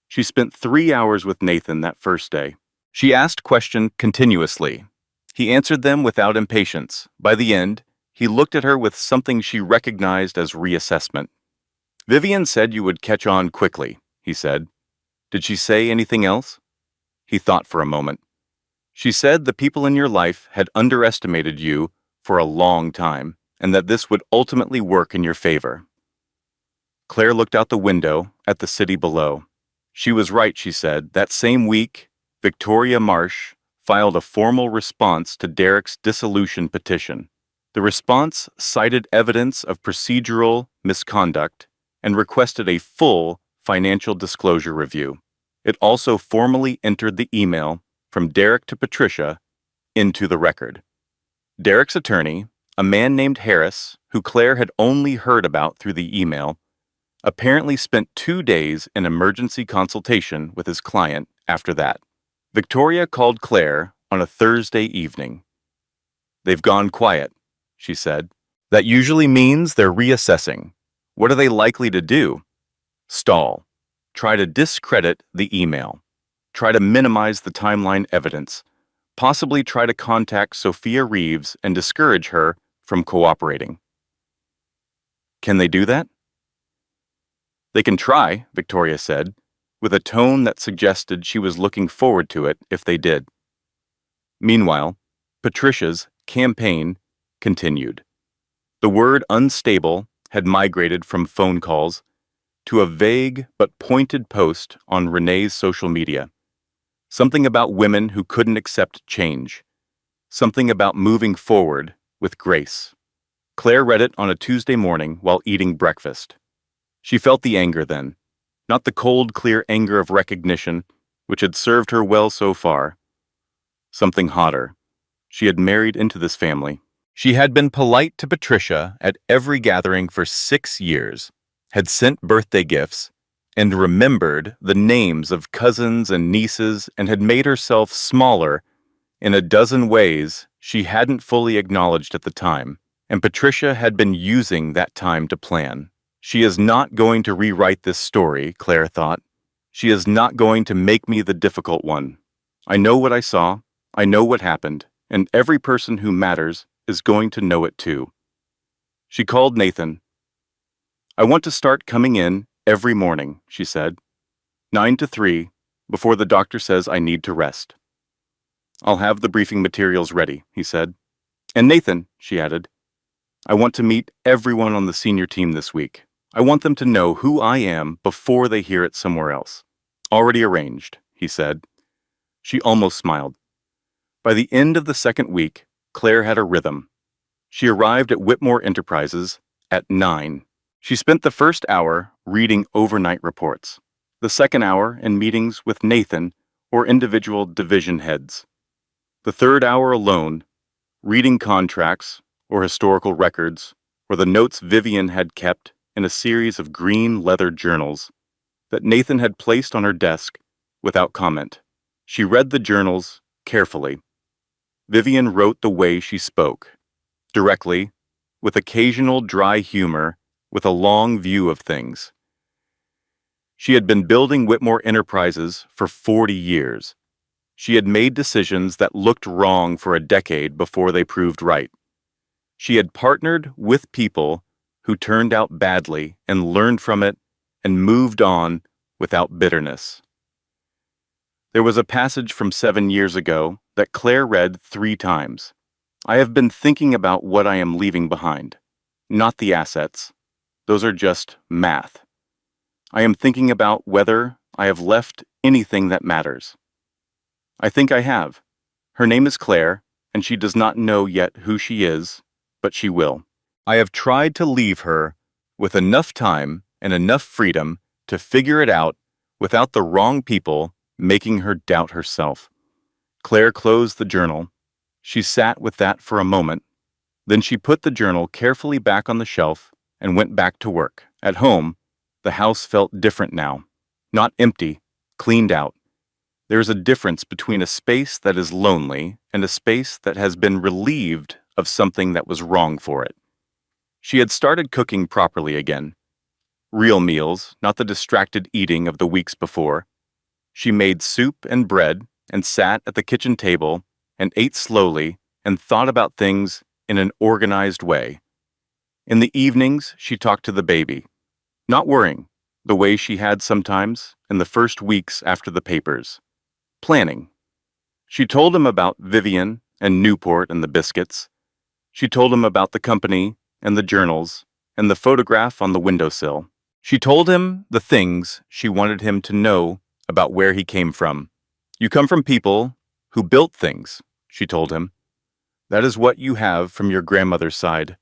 She spent 3 hours with Nathan that first day. She asked questions continuously. He answered them without impatience. By the end, he looked at her with something she recognized as reassessment. Vivian said you would catch on quickly, he said. Did she say anything else? He thought for a moment. She said the people in your life had underestimated you for a long time, and that this would ultimately work in your favor. Claire looked out the window at the city below. She was right, she said. That same week, Victoria Marsh filed a formal response to Derek's dissolution petition. The response cited evidence of procedural misconduct and requested a full financial disclosure review. It also formally entered the email from Derek to Patricia into the record. Derek's attorney, a man named Harris, who Claire had only heard about through the email, apparently spent 2 days in emergency consultation with his client after that. Victoria called Claire on a Thursday evening. They've gone quiet, she said. That usually means they're reassessing. What are they likely to do? Stall. Try to discredit the email. Try to minimize the timeline evidence. Possibly try to contact Sophia Reeves and discourage her from cooperating. Can they do that? They can try, Victoria said, with a tone that suggested she was looking forward to it if they did. Meanwhile, Patricia's campaign continued. The word unstable had migrated from phone calls to a vague but pointed post on Renee's social media. Something about women who couldn't accept change. Something about moving forward with grace. Claire read it on a Tuesday morning while eating breakfast. She felt the anger then, not the cold, clear anger of recognition, which had served her well so far. Something hotter. She had married into this family. She had been polite to Patricia at every gathering for 6 years, had sent birthday gifts, and remembered the names of cousins and nieces, and had made herself smaller in a dozen ways she hadn't fully acknowledged at the time, and Patricia had been using that time to plan. She is not going to rewrite this story, Claire thought. She is not going to make me the difficult one. I know what I saw, I know what happened, and every person who matters is going to know it too. She called Nathan. I want to start coming in every morning, she said. 9 to 3, before the doctor says I need to rest. I'll have the briefing materials ready, he said. And Nathan, she added, I want to meet everyone on the senior team this week. I want them to know who I am before they hear it somewhere else. Already arranged, he said. She almost smiled. By the end of the second week, Claire had a rhythm. She arrived at Whitmore Enterprises at 9. She spent the first hour reading overnight reports, the second hour in meetings with Nathan or individual division heads, the third hour alone, reading contracts or historical records or the notes Vivian had kept in a series of green leather journals that Nathan had placed on her desk without comment. She read the journals carefully. Vivian wrote the way she spoke, directly, with occasional dry humor, with a long view of things. She had been building Whitmore Enterprises for 40 years. She had made decisions that looked wrong for a decade before they proved right. She had partnered with people who turned out badly and learned from it and moved on without bitterness. There was a passage from 7 years ago that Claire read 3 times. I have been thinking about what I am leaving behind, not the assets. Those are just math. I am thinking about whether I have left anything that matters. I think I have. Her name is Claire, and she does not know yet who she is, but she will. I have tried to leave her with enough time and enough freedom to figure it out without the wrong people making her doubt herself. Claire closed the journal. She sat with that for a moment. Then she put the journal carefully back on the shelf and went back to work. At home, the house felt different now. Not empty, cleaned out. There is a difference between a space that is lonely and a space that has been relieved of something that was wrong for it. She had started cooking properly again. Real meals, not the distracted eating of the weeks before. She made soup and bread and sat at the kitchen table and ate slowly and thought about things in an organized way. In the evenings, she talked to the baby, not worrying, the way she had sometimes in the first weeks after the papers. Planning. She told him about Vivian and Newport and the biscuits. She told him about the company and the journals and the photograph on the windowsill. She told him the things she wanted him to know about where he came from. You come from people who built things, she told him. That is what you have from your grandmother's side.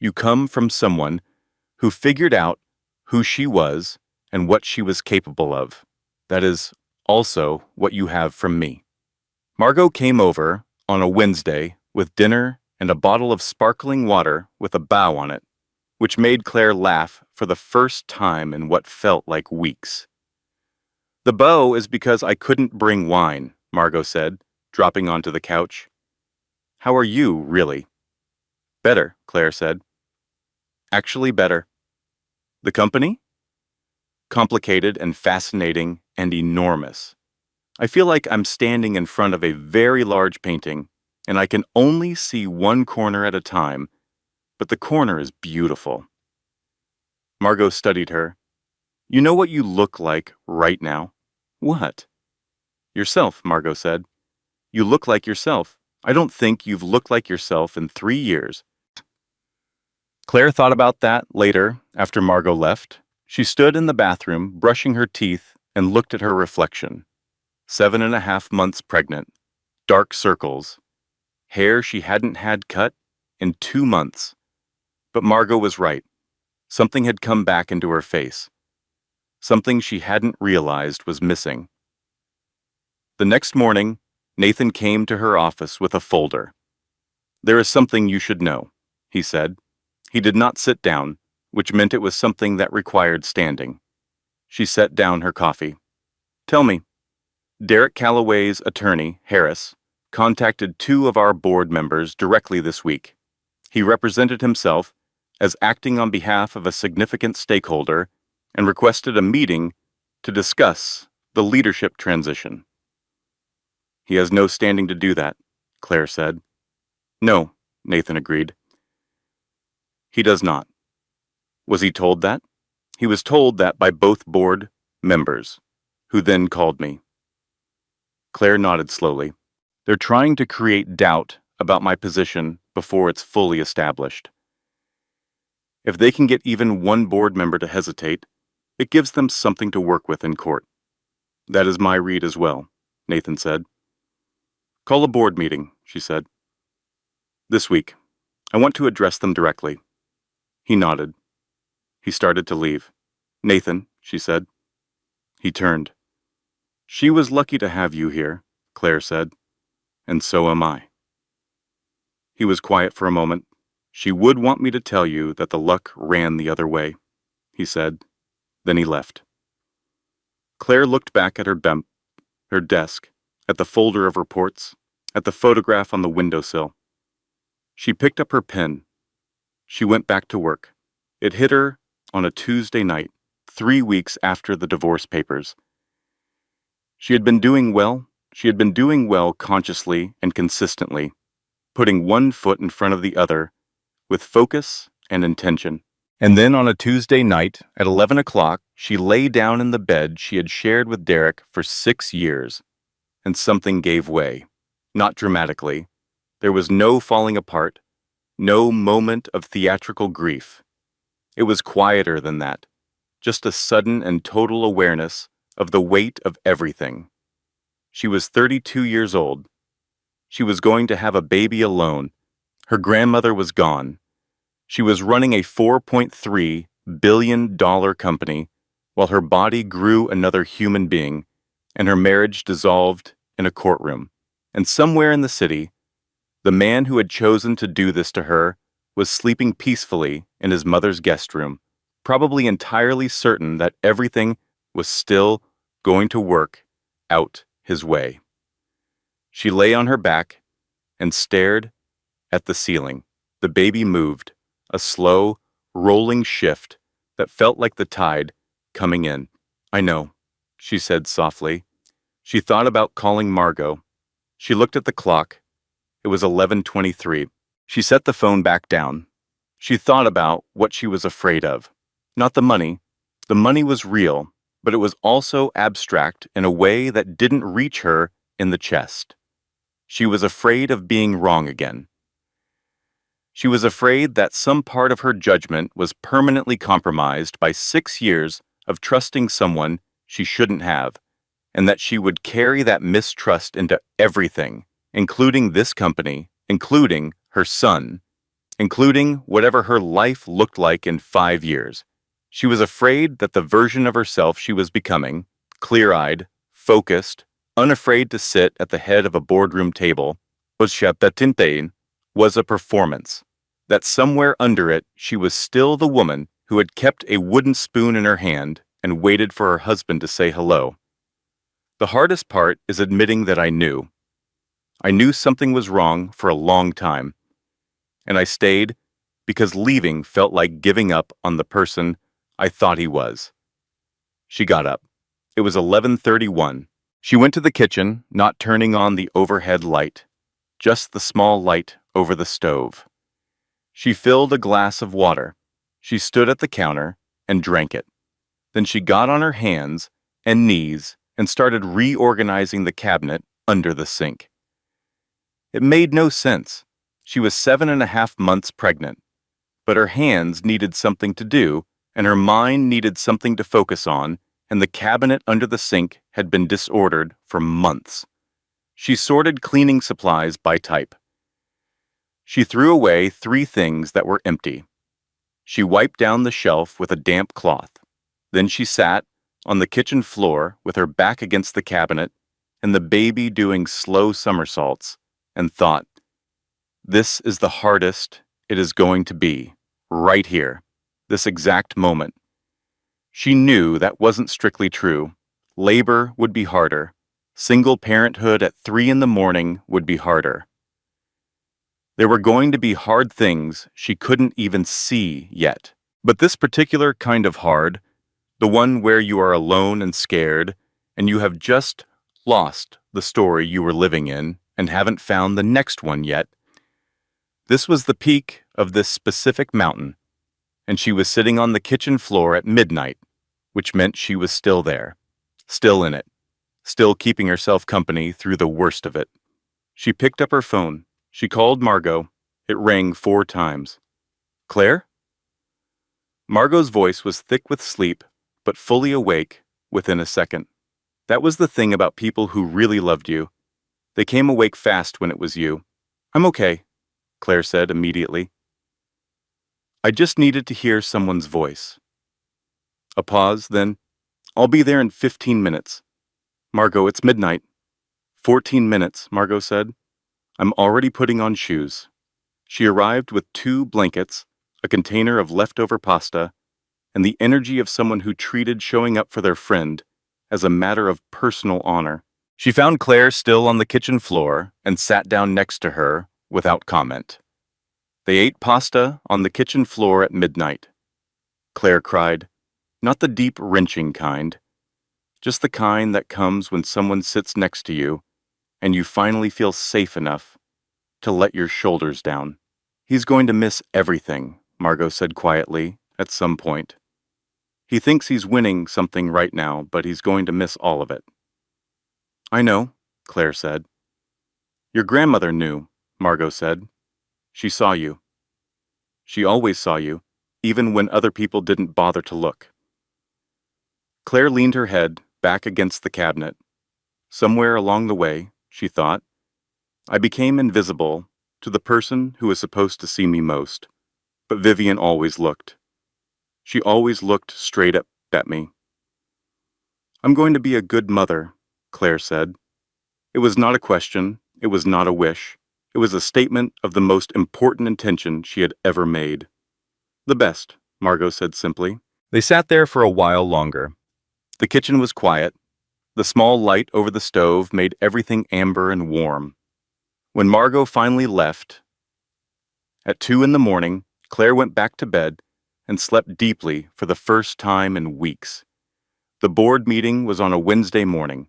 You come from someone who figured out who she was and what she was capable of. That is also what you have from me. Margot came over on a Wednesday with dinner and a bottle of sparkling water with a bow on it, which made Claire laugh for the first time in what felt like weeks. The bow is because I couldn't bring wine, Margot said, dropping onto the couch. How are you, really? Better, Claire said. Actually better. The company? Complicated and fascinating and enormous. I feel like I'm standing in front of a very large painting, and I can only see one corner at a time, but the corner is beautiful. Margot studied her. You know what you look like right now? What? Yourself, Margot said. You look like yourself. I don't think you've looked like yourself in 3 years. Claire thought about that later, after Margot left. She stood in the bathroom, brushing her teeth, and looked at her reflection. 7.5 months pregnant, dark circles, hair she hadn't had cut in 2 months. But Margot was right. Something had come back into her face. Something she hadn't realized was missing. The next morning, Nathan came to her office with a folder. "There is something you should know," he said. He did not sit down, which meant it was something that required standing. She set down her coffee. "Tell me." Derek Calloway's attorney, Harris, contacted 2 of our board members directly this week. He represented himself as acting on behalf of a significant stakeholder and requested a meeting to discuss the leadership transition. "He has no standing to do that," Claire said. "No," Nathan agreed. "He does not." Was he told that? He was told that by both board members, who then called me. Claire nodded slowly. "They're trying to create doubt about my position before it's fully established. If they can get even one board member to hesitate, it gives them something to work with in court." "That is my read as well," Nathan said. "Call a board meeting," she said. "This week. I want to address them directly." He nodded. He started to leave. "Nathan," she said. He turned. "She was lucky to have you here," Claire said. "And so am I." He was quiet for a moment. "She would want me to tell you that the luck ran the other way," he said. Then he left. Claire looked back at her desk, at the folder of reports, at the photograph on the windowsill. She picked up her pen. She went back to work. It hit her on a Tuesday night, 3 weeks after the divorce papers. She had been doing well. She had been doing well consciously and consistently, putting one foot in front of the other with focus and intention. And then on a Tuesday night at 11 o'clock, she lay down in the bed she had shared with Derek for 6 years, and something gave way. Not dramatically. There was no falling apart, no moment of theatrical grief. It was quieter than that, just a sudden and total awareness of the weight of everything. She was 32 years old. She was going to have a baby alone. Her grandmother was gone. She was running a $4.3 billion company while her body grew another human being, and her marriage dissolved in a courtroom. And somewhere in the city, the man who had chosen to do this to her was sleeping peacefully in his mother's guest room, probably entirely certain that everything was still going to work out his way. She lay on her back and stared at the ceiling. The baby moved, a slow, rolling shift that felt like the tide coming in. "I know," she said softly. She thought about calling Margot. She looked at the clock. It was 11:23. She set the phone back down. She thought about what she was afraid of. Not the money. The money was real, but it was also abstract in a way that didn't reach her in the chest. She was afraid of being wrong again. She was afraid that some part of her judgment was permanently compromised by 6 years of trusting someone she shouldn't have, and that she would carry that mistrust into everything, including this company, including her son, including whatever her life looked like in 5 years. She was afraid that the version of herself she was becoming, clear-eyed, focused, unafraid to sit at the head of a boardroom table, was a performance. That somewhere under it she was still the woman who had kept a wooden spoon in her hand and waited for her husband to say hello. The hardest part is admitting that I knew. I knew something was wrong for a long time, and I stayed because leaving felt like giving up on the person I thought he was. She got up. It was 11:31. She went to the kitchen, not turning on the overhead light, just the small light over the stove. She filled a glass of water. She stood at the counter and drank it. Then she got on her hands and knees and started reorganizing the cabinet under the sink. It made no sense. She was 7.5 months pregnant, but her hands needed something to do, and her mind needed something to focus on, and the cabinet under the sink had been disordered for months. She sorted cleaning supplies by type. She threw away 3 things that were empty. She wiped down the shelf with a damp cloth. Then she sat on the kitchen floor with her back against the cabinet and the baby doing slow somersaults and thought, "This is the hardest it is going to be, right here, this exact moment." She knew that wasn't strictly true. Labor would be harder. Single parenthood at 3 in the morning would be harder. There were going to be hard things she couldn't even see yet. But this particular kind of hard, the one where you are alone and scared, and you have just lost the story you were living in and haven't found the next one yet, this was the peak of this specific mountain, and she was sitting on the kitchen floor at midnight, which meant she was still there, still in it, still keeping herself company through the worst of it. She picked up her phone. She called Margot. It rang 4 times. "Claire?" Margot's voice was thick with sleep, but fully awake within a second. That was the thing about people who really loved you. They came awake fast when it was you. "I'm okay," Claire said immediately. "I just needed to hear someone's voice." A pause, then, "I'll be there in 15 minutes. "Margot, it's midnight." 14 minutes, Margot said. "I'm already putting on shoes." She arrived with 2 blankets, a container of leftover pasta, and the energy of someone who treated showing up for their friend as a matter of personal honor. She found Claire still on the kitchen floor and sat down next to her without comment. They ate pasta on the kitchen floor at midnight. Claire cried, not the deep, wrenching kind, just the kind that comes when someone sits next to you and you finally feel safe enough to let your shoulders down. "He's going to miss everything," Margot said quietly, at some point. "He thinks he's winning something right now, but he's going to miss all of it." "I know," Claire said. "Your grandmother knew," Margot said. "She saw you. She always saw you, even when other people didn't bother to look." Claire leaned her head back against the cabinet. Somewhere along the way, she thought, I became invisible to the person who was supposed to see me most, but Vivian always looked. She always looked straight up at me. "I'm going to be a good mother," Claire said. It was not a question, it was not a wish. It was a statement of the most important intention she had ever made. "The best," Margot said simply. They sat there for a while longer. The kitchen was quiet. The small light over the stove made everything amber and warm. When Margot finally left, at 2 in the morning, Claire went back to bed and slept deeply for the first time in weeks. The board meeting was on a Wednesday morning.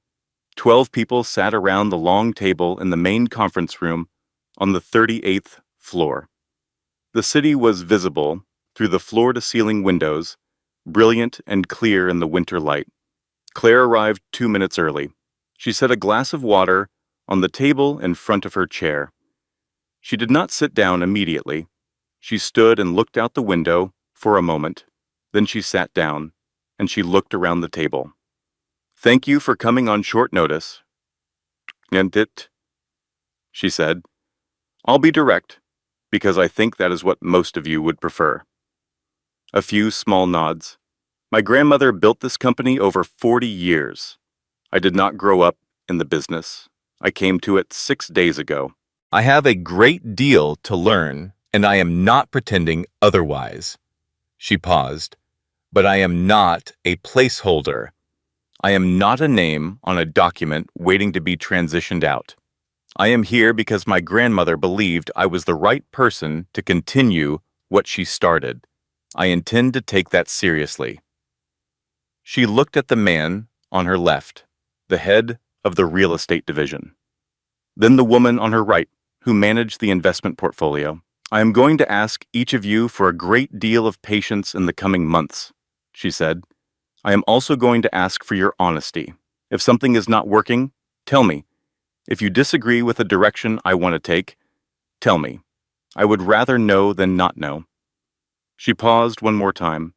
12 people sat around the long table in the main conference room on the 38th floor. The city was visible through the floor-to-ceiling windows, brilliant and clear in the winter light. Claire arrived 2 minutes early. She set a glass of water on the table in front of her chair. She did not sit down immediately. She stood and looked out the window for a moment. Then she sat down, and she looked around the table. "Thank you for coming on short notice." "And it," she said. "I'll be direct, because I think that is what most of you would prefer." A few small nods. "My grandmother built this company over 40 years. I did not grow up in the business. I came to it 6 days ago. I have a great deal to learn, and I am not pretending otherwise." She paused. "But I am not a placeholder. I am not a name on a document waiting to be transitioned out. I am here because my grandmother believed I was the right person to continue what she started. I intend to take that seriously." She looked at the man on her left, the head of the real estate division. Then the woman on her right, who managed the investment portfolio. "I am going to ask each of you for a great deal of patience in the coming months," she said. "I am also going to ask for your honesty. If something is not working, tell me. If you disagree with the direction I want to take, tell me. I would rather know than not know. She paused one more time.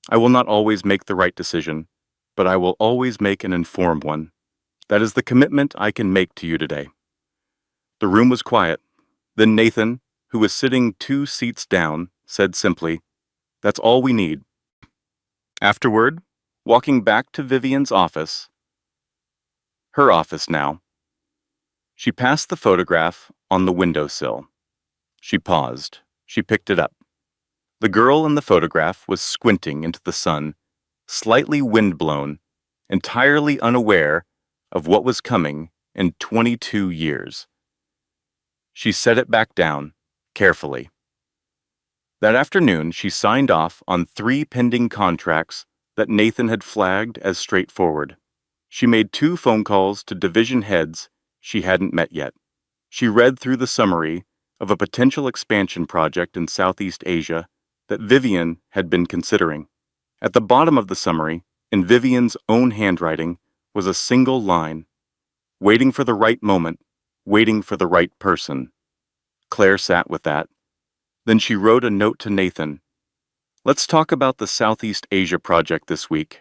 I will not always make the right decision, but I will always make an informed one. That is the commitment I can make to you today. The room was quiet. Then Nathan, who was sitting 2 seats down, said simply, "That's all we need." Afterward, walking back to Vivian's office, her office now, she passed the photograph on the windowsill. She paused. She picked it up. The girl in the photograph was squinting into the sun, slightly windblown, entirely unaware of what was coming in 22 years. She set it back down, carefully. That afternoon, she signed off on 3 pending contracts that Nathan had flagged as straightforward. She made 2 phone calls to division heads she hadn't met yet. She read through the summary of a potential expansion project in Southeast Asia that Vivian had been considering. At the bottom of the summary, in Vivian's own handwriting, was a single line: "Waiting for the right moment, waiting for the right person." Claire sat with that. Then she wrote a note to Nathan. "Let's talk about the Southeast Asia project this week."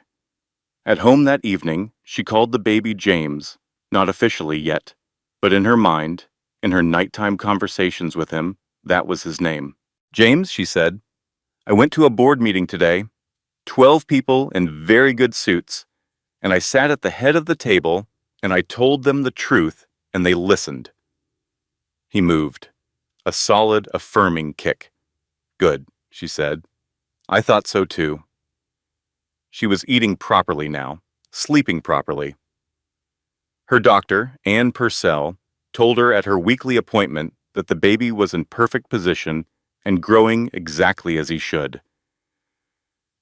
At home that evening, she called the baby James, not officially yet, but in her mind, in her nighttime conversations with him, that was his name. "James," she said, "I went to a board meeting today, 12 people in very good suits, and I sat at the head of the table and I told them the truth and they listened." He moved. A solid, affirming kick. "Good," she said. "I thought so too." She was eating properly now, sleeping properly. Her doctor, Ann Purcell, told her at her weekly appointment that the baby was in perfect position and growing exactly as he should.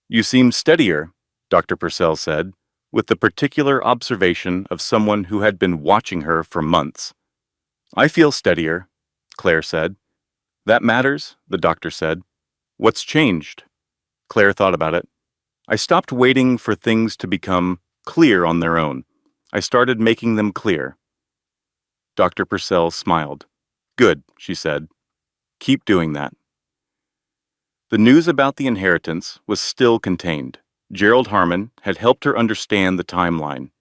"You seem steadier," Dr. Purcell said, with the particular observation of someone who had been watching her for months. "I feel steadier," Claire said. "That matters," the doctor said. "What's changed?" Claire thought about it. "I stopped waiting for things to become clear on their own. I started making them clear." Dr. Purcell smiled. "Good," she said. "Keep doing that." The news about the inheritance was still contained. Gerald Harmon had helped her understand the timeline.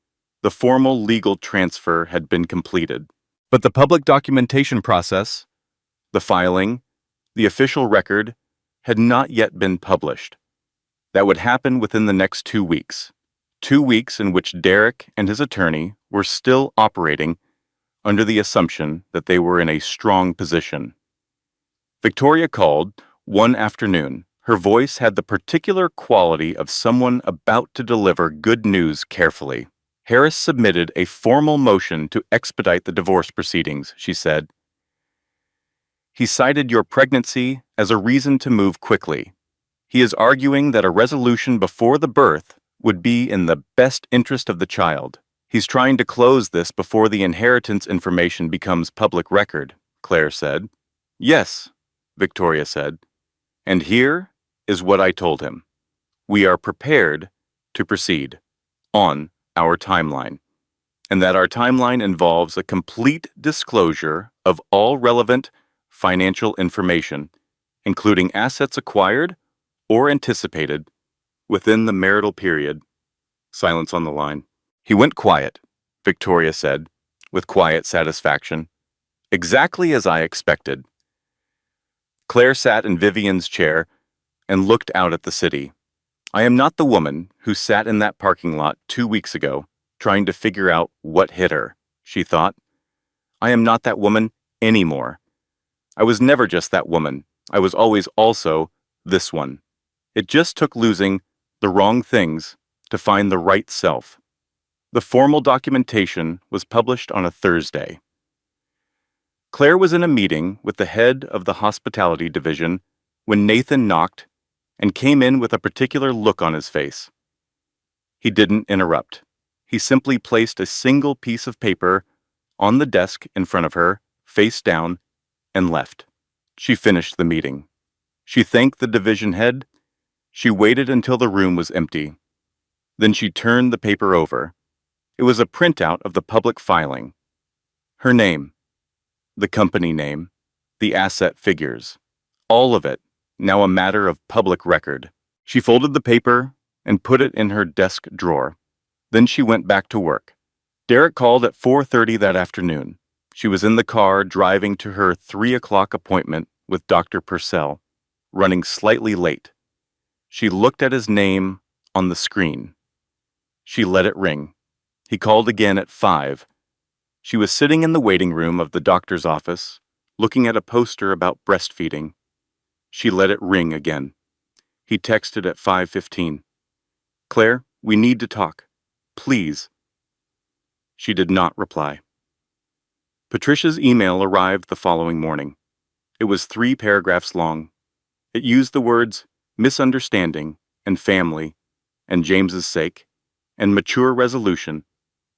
The formal legal transfer had been completed. But the public documentation process, the filing, the official record, had not yet been published. That would happen within the next 2 weeks. 2 weeks in which Derek and his attorney were still operating under the assumption that they were in a strong position. Victoria called one afternoon. Her voice had the particular quality of someone about to deliver good news carefully. "Harris submitted a formal motion to expedite the divorce proceedings," she said. "He cited your pregnancy as a reason to move quickly. He is arguing that a resolution before the birth would be in the best interest of the child. He's trying to close this before the inheritance information becomes public record," Claire said. "Yes," Victoria said. "And here is what I told him. We are prepared to proceed on our timeline, and that our timeline involves a complete disclosure of all relevant financial information, including assets acquired or anticipated within the marital period." Silence on the line. "He went quiet," Victoria said, with quiet satisfaction. "Exactly as I expected." Claire sat in Vivian's chair and looked out at the city. "I am not the woman who sat in that parking lot 2 weeks ago trying to figure out what hit her," she thought. "I am not that woman anymore. I was never just that woman. I was always also this one. It just took losing the wrong things to find the right self." The formal documentation was published on a Thursday. Claire was in a meeting with the head of the hospitality division when Nathan knocked and came in with a particular look on his face. He didn't interrupt. He simply placed a single piece of paper on the desk in front of her, face down, and left. She finished the meeting. She thanked the division head. She waited until the room was empty. Then she turned the paper over. It was a printout of the public filing. Her name, the company name, the asset figures, all of it, now a matter of public record. She folded the paper and put it in her desk drawer. Then she went back to work. Derek called at 4:30 that afternoon. She was in the car driving to her 3 o'clock appointment with Dr. Purcell, running slightly late. She looked at his name on the screen. She let it ring. He called again at 5. She was sitting in the waiting room of the doctor's office, looking at a poster about breastfeeding. She let it ring again. He texted at 5:15. "Claire, we need to talk. Please." She did not reply. Patricia's email arrived the following morning. It was 3 paragraphs long. It used the words misunderstanding and family and James's sake and mature resolution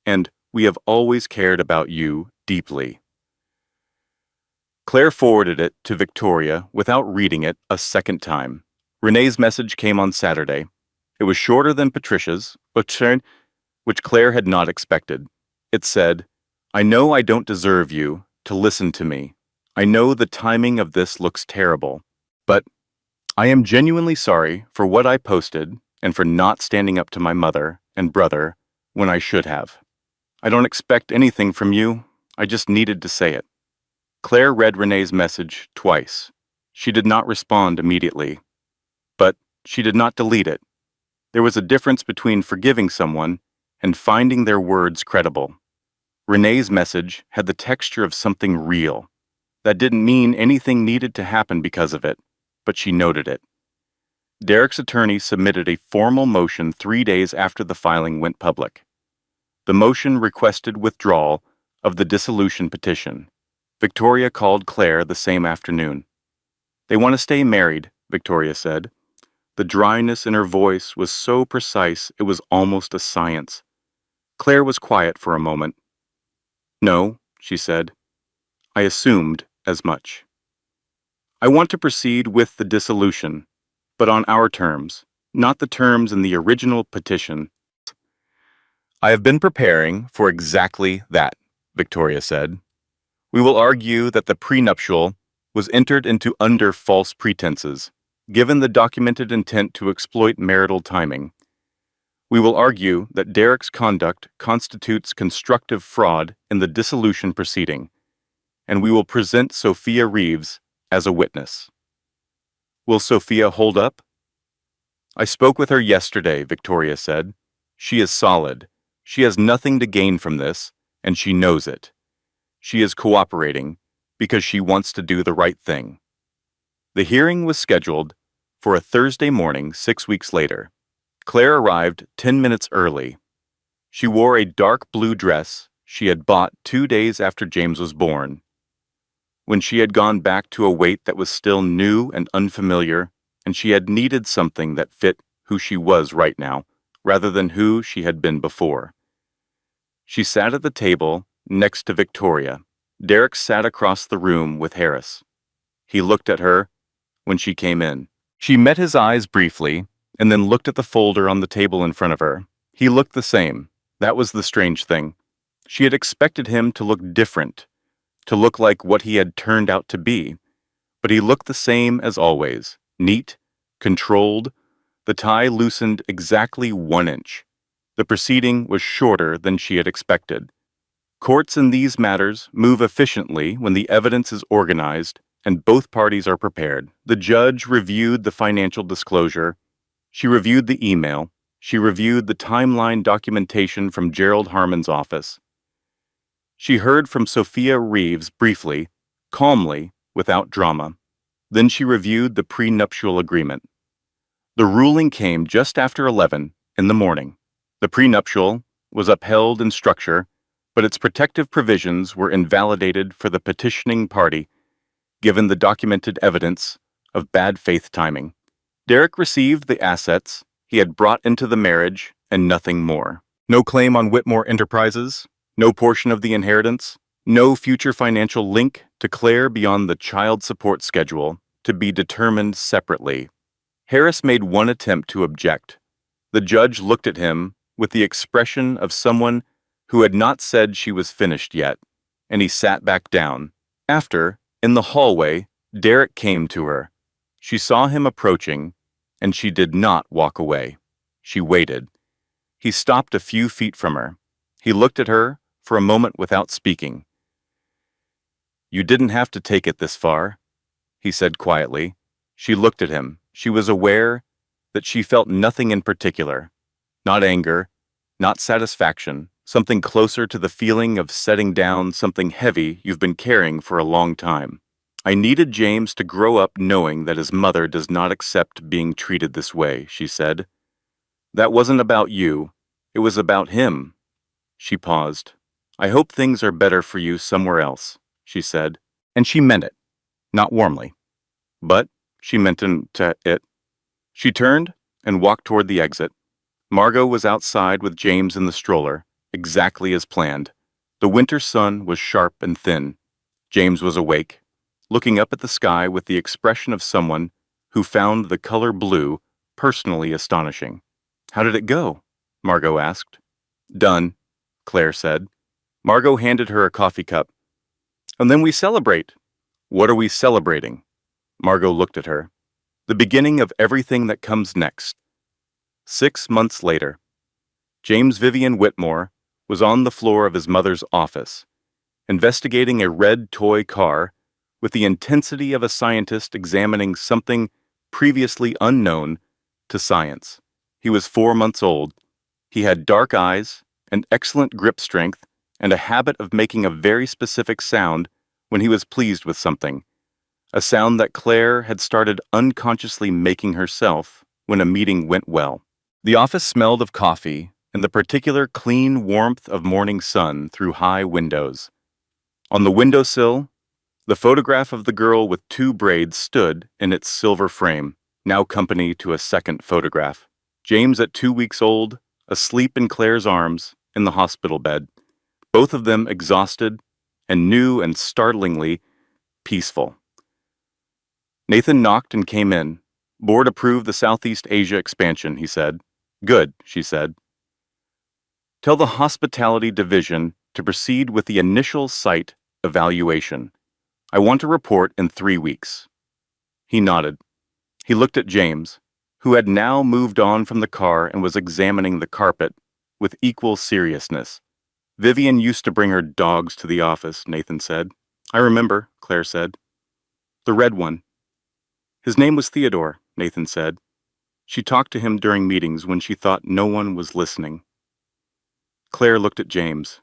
and we have always cared about you deeply. Claire forwarded it to Victoria without reading it a second time. Renee's message came on Saturday. It was shorter than Patricia's, which Claire had not expected. It said, "I know I don't deserve you to listen to me. I know the timing of this looks terrible, but I am genuinely sorry for what I posted and for not standing up to my mother and brother when I should have. I don't expect anything from you. I just needed to say it." Claire read Renee's message twice. She did not respond immediately, but she did not delete it. There was a difference between forgiving someone and finding their words credible. Renee's message had the texture of something real. That didn't mean anything needed to happen because of it, but she noted it. Derek's attorney submitted a formal motion 3 days after the filing went public. The motion requested withdrawal of the dissolution petition. Victoria called Claire the same afternoon. "They want to stay married," Victoria said. The dryness in her voice was so precise it was almost a science. Claire was quiet for a moment. "No," she said. "I assumed as much. I want to proceed with the dissolution, but on our terms, not the terms in the original petition." "I have been preparing for exactly that," Victoria said. "We will argue that the prenuptial was entered into under false pretenses, given the documented intent to exploit marital timing. We will argue that Derek's conduct constitutes constructive fraud in the dissolution proceeding, and we will present Sophia Reeves as a witness." "Will Sophia hold up?" "I spoke with her yesterday," Victoria said. "She is solid. She has nothing to gain from this, and she knows it. She is cooperating because she wants to do the right thing." The hearing was scheduled for a Thursday morning 6 weeks later. Claire arrived 10 minutes early. She wore a dark blue dress she had bought 2 days after James was born. When she had gone back to a weight that was still new and unfamiliar, and she had needed something that fit who she was right now, rather than who she had been before. She sat at the table next to Victoria. Derek sat across the room with Harris. He looked at her when she came in. She met his eyes briefly, and then looked at the folder on the table in front of her. He looked the same. That was the strange thing. She had expected him to look different, to look like what he had turned out to be. But he looked the same as always, neat, controlled. The tie loosened exactly 1 inch. The proceeding was shorter than she had expected. Courts in these matters move efficiently when the evidence is organized and both parties are prepared. The judge reviewed the financial disclosure. She reviewed the email. She reviewed the timeline documentation from Gerald Harmon's office. She heard from Sophia Reeves briefly, calmly, without drama. Then she reviewed the prenuptial agreement. The ruling came just after 11 in the morning. The prenuptial was upheld in structure, but its protective provisions were invalidated for the petitioning party, given the documented evidence of bad faith timing. Derek received the assets he had brought into the marriage and nothing more. No claim on Whitmore Enterprises, no portion of the inheritance, no future financial link to Claire beyond the child support schedule to be determined separately. Harris made one attempt to object. The judge looked at him with the expression of someone who had not said she was finished yet, and he sat back down. After, in the hallway, Derek came to her. She saw him approaching, and she did not walk away. She waited. He stopped a few feet from her. He looked at her for a moment without speaking. "You didn't have to take it this far," he said quietly. She looked at him. She was aware that she felt nothing in particular. Not anger, not satisfaction, something closer to the feeling of setting down something heavy you've been carrying for a long time. "I needed James to grow up knowing that his mother does not accept being treated this way," she said. "That wasn't about you. It was about him." She paused. "I hope things are better for you somewhere else," she said. And she meant it, not warmly. But she meant it. She turned and walked toward the exit. Margot was outside with James in the stroller, exactly as planned. The winter sun was sharp and thin. James was awake, looking up at the sky with the expression of someone who found the color blue personally astonishing. "How did it go?" Margot asked. "Done," Claire said. Margot handed her a coffee cup. "And then we celebrate." "What are we celebrating?" Margot looked at her. "The beginning of everything that comes next." 6 months later, James Vivian Whitmore was on the floor of his mother's office, investigating a red toy car with the intensity of a scientist examining something previously unknown to science. He was 4 months old. He had dark eyes, an excellent grip strength, and a habit of making a very specific sound when he was pleased with something, a sound that Claire had started unconsciously making herself when a meeting went well. The office smelled of coffee and the particular clean warmth of morning sun through high windows. On the windowsill, the photograph of the girl with 2 braids stood in its silver frame, now company to a second photograph. James at 2 weeks old, asleep in Claire's arms in the hospital bed, both of them exhausted and new and startlingly peaceful. Nathan knocked and came in. "Board approved the Southeast Asia expansion," he said. "Good," she said. "Tell the hospitality division to proceed with the initial site evaluation. I want a report in 3 weeks." He nodded. He looked at James, who had now moved on from the car and was examining the carpet with equal seriousness. "Vivian used to bring her dogs to the office," Nathan said. "I remember," Claire said. "The red one." "His name was Theodore," Nathan said. She talked to him during meetings when she thought no one was listening. Claire looked at James.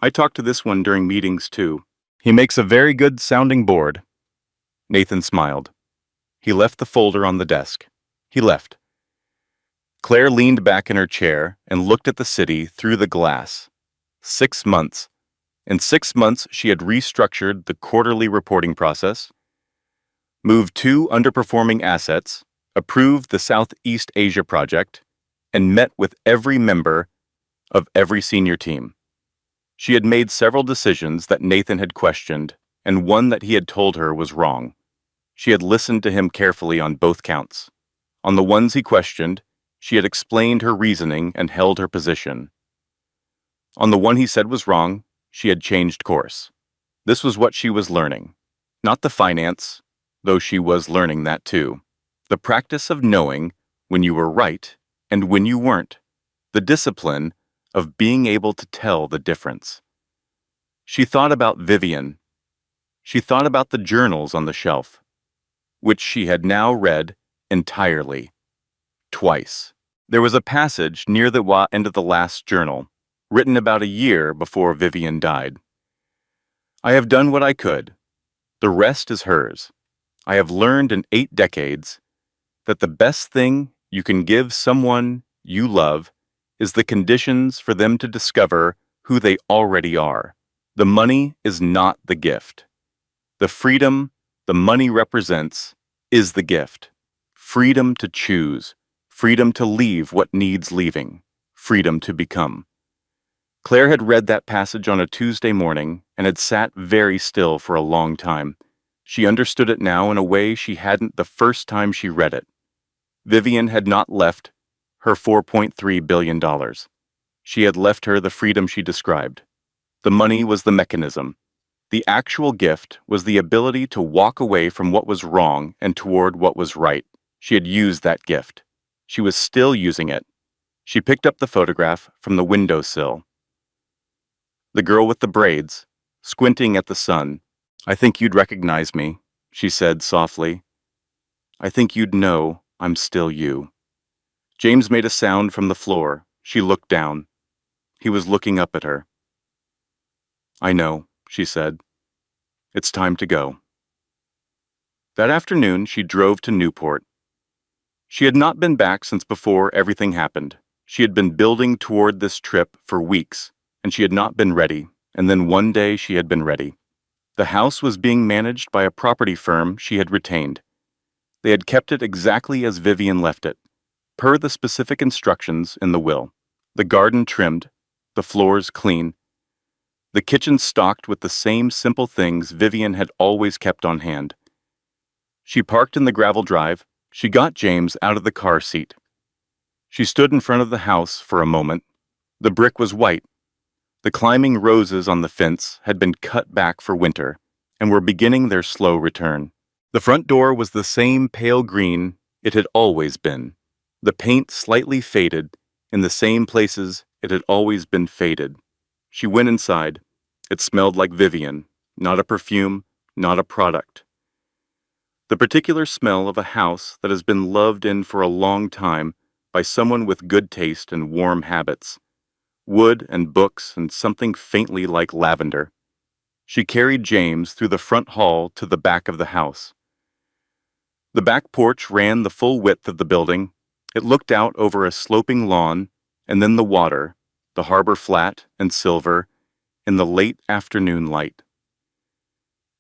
"I talked to this one during meetings too. He makes a very good sounding board." Nathan smiled. He left the folder on the desk. He left. Claire leaned back in her chair and looked at the city through the glass. 6 months. In 6 months, she had restructured the quarterly reporting process, moved 2 underperforming assets, approved the Southeast Asia project, and met with every member of every senior team. She had made several decisions that Nathan had questioned, and one that he had told her was wrong. She had listened to him carefully on both counts. On the ones he questioned, she had explained her reasoning and held her position. On the one he said was wrong, she had changed course. This was what she was learning. Not the finance, though she was learning that too. The practice of knowing when you were right and when you weren't. The discipline of being able to tell the difference. She thought about Vivian. She thought about the journals on the shelf, which she had now read entirely. Twice. There was a passage near the end of the last journal, written about a year before Vivian died. "I have done what I could. The rest is hers. I have learned in 8 decades that the best thing you can give someone you love is the conditions for them to discover who they already are. The money is not the gift. The freedom the money represents is the gift. Freedom to choose, freedom to leave what needs leaving, freedom to become." Claire had read that passage on a Tuesday morning and had sat very still for a long time. She understood it now in a way she hadn't the first time she read it. Vivian had not left her $4.3 billion. She had left her the freedom she described. The money was the mechanism. The actual gift was the ability to walk away from what was wrong and toward what was right. She had used that gift. She was still using it. She picked up the photograph from the windowsill. The girl with the braids, squinting at the sun. "I think you'd recognize me," she said softly. "I think you'd know I'm still you." James made a sound from the floor. She looked down. He was looking up at her. "I know," she said. "It's time to go." That afternoon, she drove to Newport. She had not been back since before everything happened. She had been building toward this trip for weeks, and she had not been ready, and then one day she had been ready. The house was being managed by a property firm she had retained. They had kept it exactly as Vivian left it, per the specific instructions in the will. The garden trimmed, the floors clean, the kitchen stocked with the same simple things Vivian had always kept on hand. She parked in the gravel drive. She got James out of the car seat. She stood in front of the house for a moment. The brick was white. The climbing roses on the fence had been cut back for winter and were beginning their slow return. The front door was the same pale green it had always been. The paint slightly faded in the same places it had always been faded. She went inside. It smelled like Vivian, not a perfume, not a product. The particular smell of a house that has been loved in for a long time by someone with good taste and warm habits. Wood and books and something faintly like lavender. She carried James through the front hall to the back of the house. The back porch ran the full width of the building. It looked out over a sloping lawn, and then the water, the harbor flat and silver, in the late afternoon light.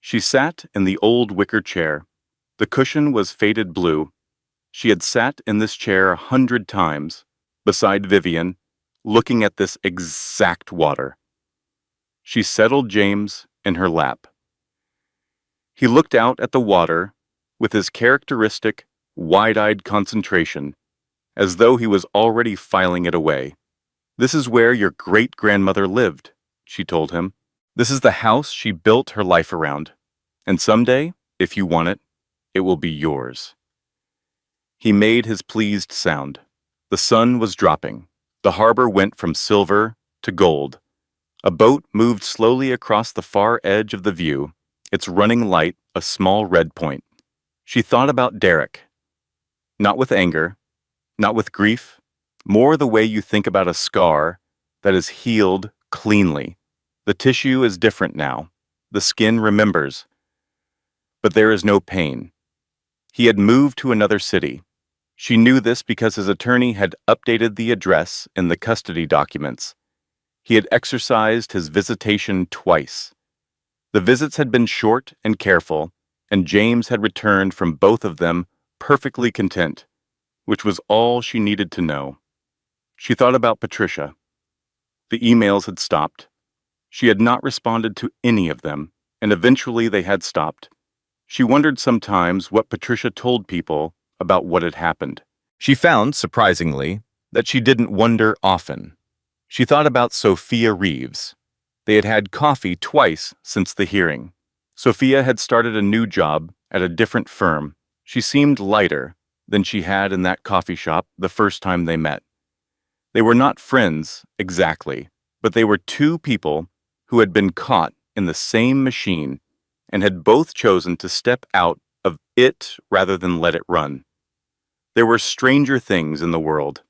She sat in the old wicker chair. The cushion was faded blue. She had sat in this chair 100 times, beside Vivian, looking at this exact water. She settled James in her lap. He looked out at the water with his characteristic, wide-eyed concentration, as though he was already filing it away. "This is where your great-grandmother lived," she told him. "This is the house she built her life around. And someday, if you want it, it will be yours." He made his pleased sound. The sun was dropping. The harbor went from silver to gold. A boat moved slowly across the far edge of the view, its running light a small red point. She thought about Derek. Not with anger, not with grief, more the way you think about a scar that is healed cleanly. The tissue is different now. The skin remembers. But there is no pain. He had moved to another city. She knew this because his attorney had updated the address in the custody documents. He had exercised his visitation twice. The visits had been short and careful, and James had returned from both of them perfectly content, which was all she needed to know. She thought about Patricia. The emails had stopped. She had not responded to any of them, and eventually they had stopped. She wondered sometimes what Patricia told people about what had happened. She found, surprisingly, that she didn't wonder often. She thought about Sophia Reeves. They had had coffee twice since the hearing. Sophia had started a new job at a different firm. She seemed lighter than she had in that coffee shop the first time they met. They were not friends, exactly, but they were two people who had been caught in the same machine and had both chosen to step out of it rather than let it run. There were stranger things in the world.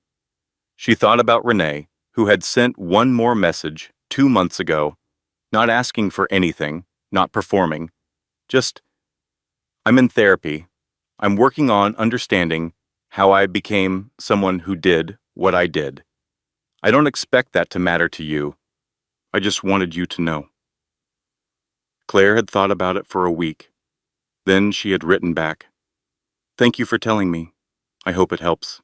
She thought about Renee, who had sent one more message 2 months ago, not asking for anything, not performing, just, "I'm in therapy. I'm working on understanding how I became someone who did what I did. I don't expect that to matter to you. I just wanted you to know." Claire had thought about it for a week. Then she had written back, "Thank you for telling me. I hope it helps."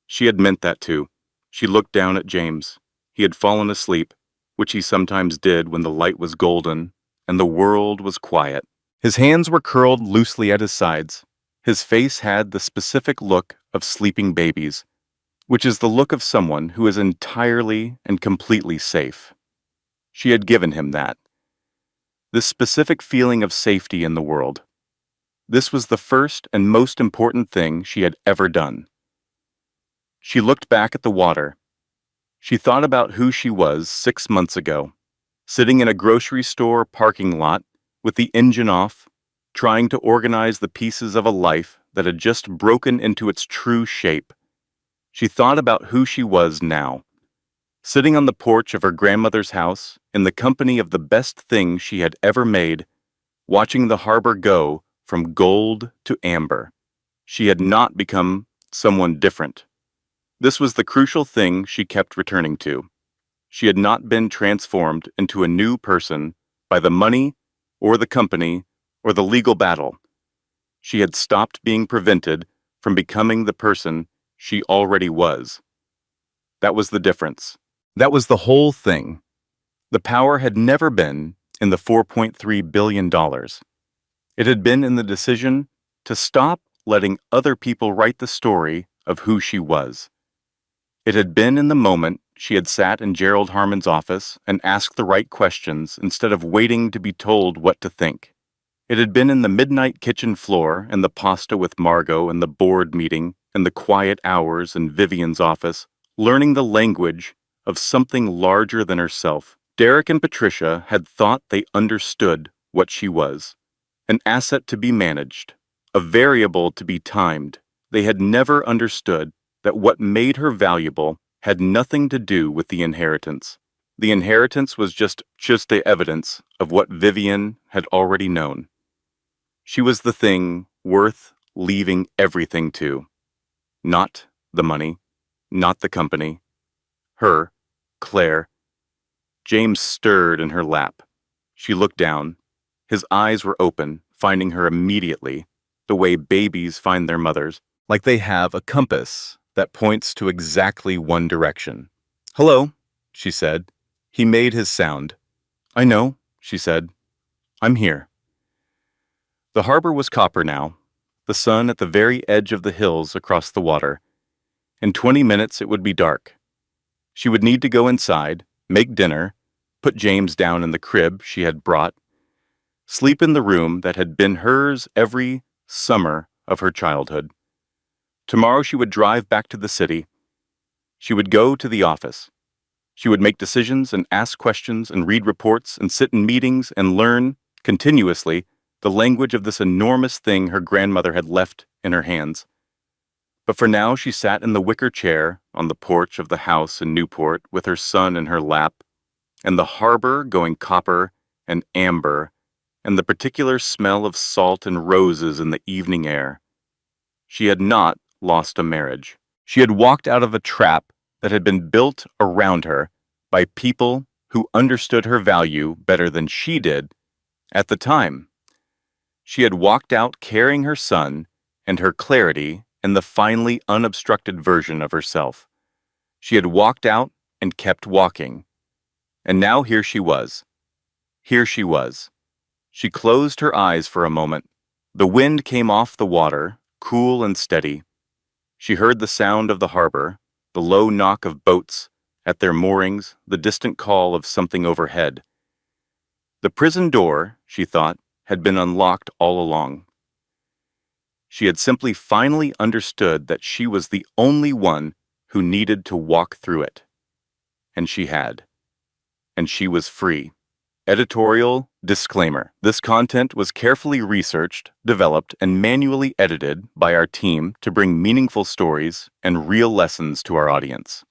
She had meant that too. She looked down at James. He had fallen asleep, which he sometimes did when the light was golden and the world was quiet. His hands were curled loosely at his sides. His face had the specific look of sleeping babies, which is the look of someone who is entirely and completely safe. She had given him that. This specific feeling of safety in the world. This was the first and most important thing she had ever done. She looked back at the water. She thought about who she was 6 months ago, sitting in a grocery store parking lot with the engine off, trying to organize the pieces of a life that had just broken into its true shape. She thought about who she was now, sitting on the porch of her grandmother's house in the company of the best thing she had ever made, watching the harbor go from gold to amber. She had not become someone different. This was the crucial thing she kept returning to. She had not been transformed into a new person by the money or the company or the legal battle. She had stopped being prevented from becoming the person she already was. That was the difference. That was the whole thing. The power had never been in the $4.3 billion. It had been in the decision to stop letting other people write the story of who she was. It had been in the moment she had sat in Gerald Harmon's office and asked the right questions instead of waiting to be told what to think. It had been in the midnight kitchen floor and the pasta with Margot and the board meeting and the quiet hours in Vivian's office, learning the language of something larger than herself. Derek and Patricia had thought they understood what she was. An asset to be managed, a variable to be timed. They had never understood that what made her valuable had nothing to do with the inheritance. The inheritance was just the evidence of what Vivian had already known. She was the thing worth leaving everything to. Not the money, not the company. Her, Claire. James stirred in her lap. She looked down. His eyes were open, finding her immediately, the way babies find their mothers, like they have a compass that points to exactly one direction. "Hello," she said. He made his sound. "I know," she said. "I'm here." The harbor was copper now, the sun at the very edge of the hills across the water. In 20 minutes it would be dark. She would need to go inside, make dinner, put James down in the crib she had brought, sleep in the room that had been hers every summer of her childhood. Tomorrow she would drive back to the city. She would go to the office. She would make decisions and ask questions and read reports and sit in meetings and learn, continuously, the language of this enormous thing her grandmother had left in her hands. But for now she sat in the wicker chair on the porch of the house in Newport with her son in her lap, and the harbor going copper and amber, and the particular smell of salt and roses in the evening air. She had not lost a marriage. She had walked out of a trap that had been built around her by people who understood her value better than she did at the time. She had walked out carrying her son and her clarity and the finally unobstructed version of herself. She had walked out and kept walking. And now here she was. Here she was. She closed her eyes for a moment. The wind came off the water, cool and steady. She heard the sound of the harbor, the low knock of boats at their moorings, the distant call of something overhead. The prison door, she thought, had been unlocked all along. She had simply finally understood that she was the only one who needed to walk through it. And she had. And she was free. Editorial disclaimer. This content was carefully researched, developed, and manually edited by our team to bring meaningful stories and real lessons to our audience.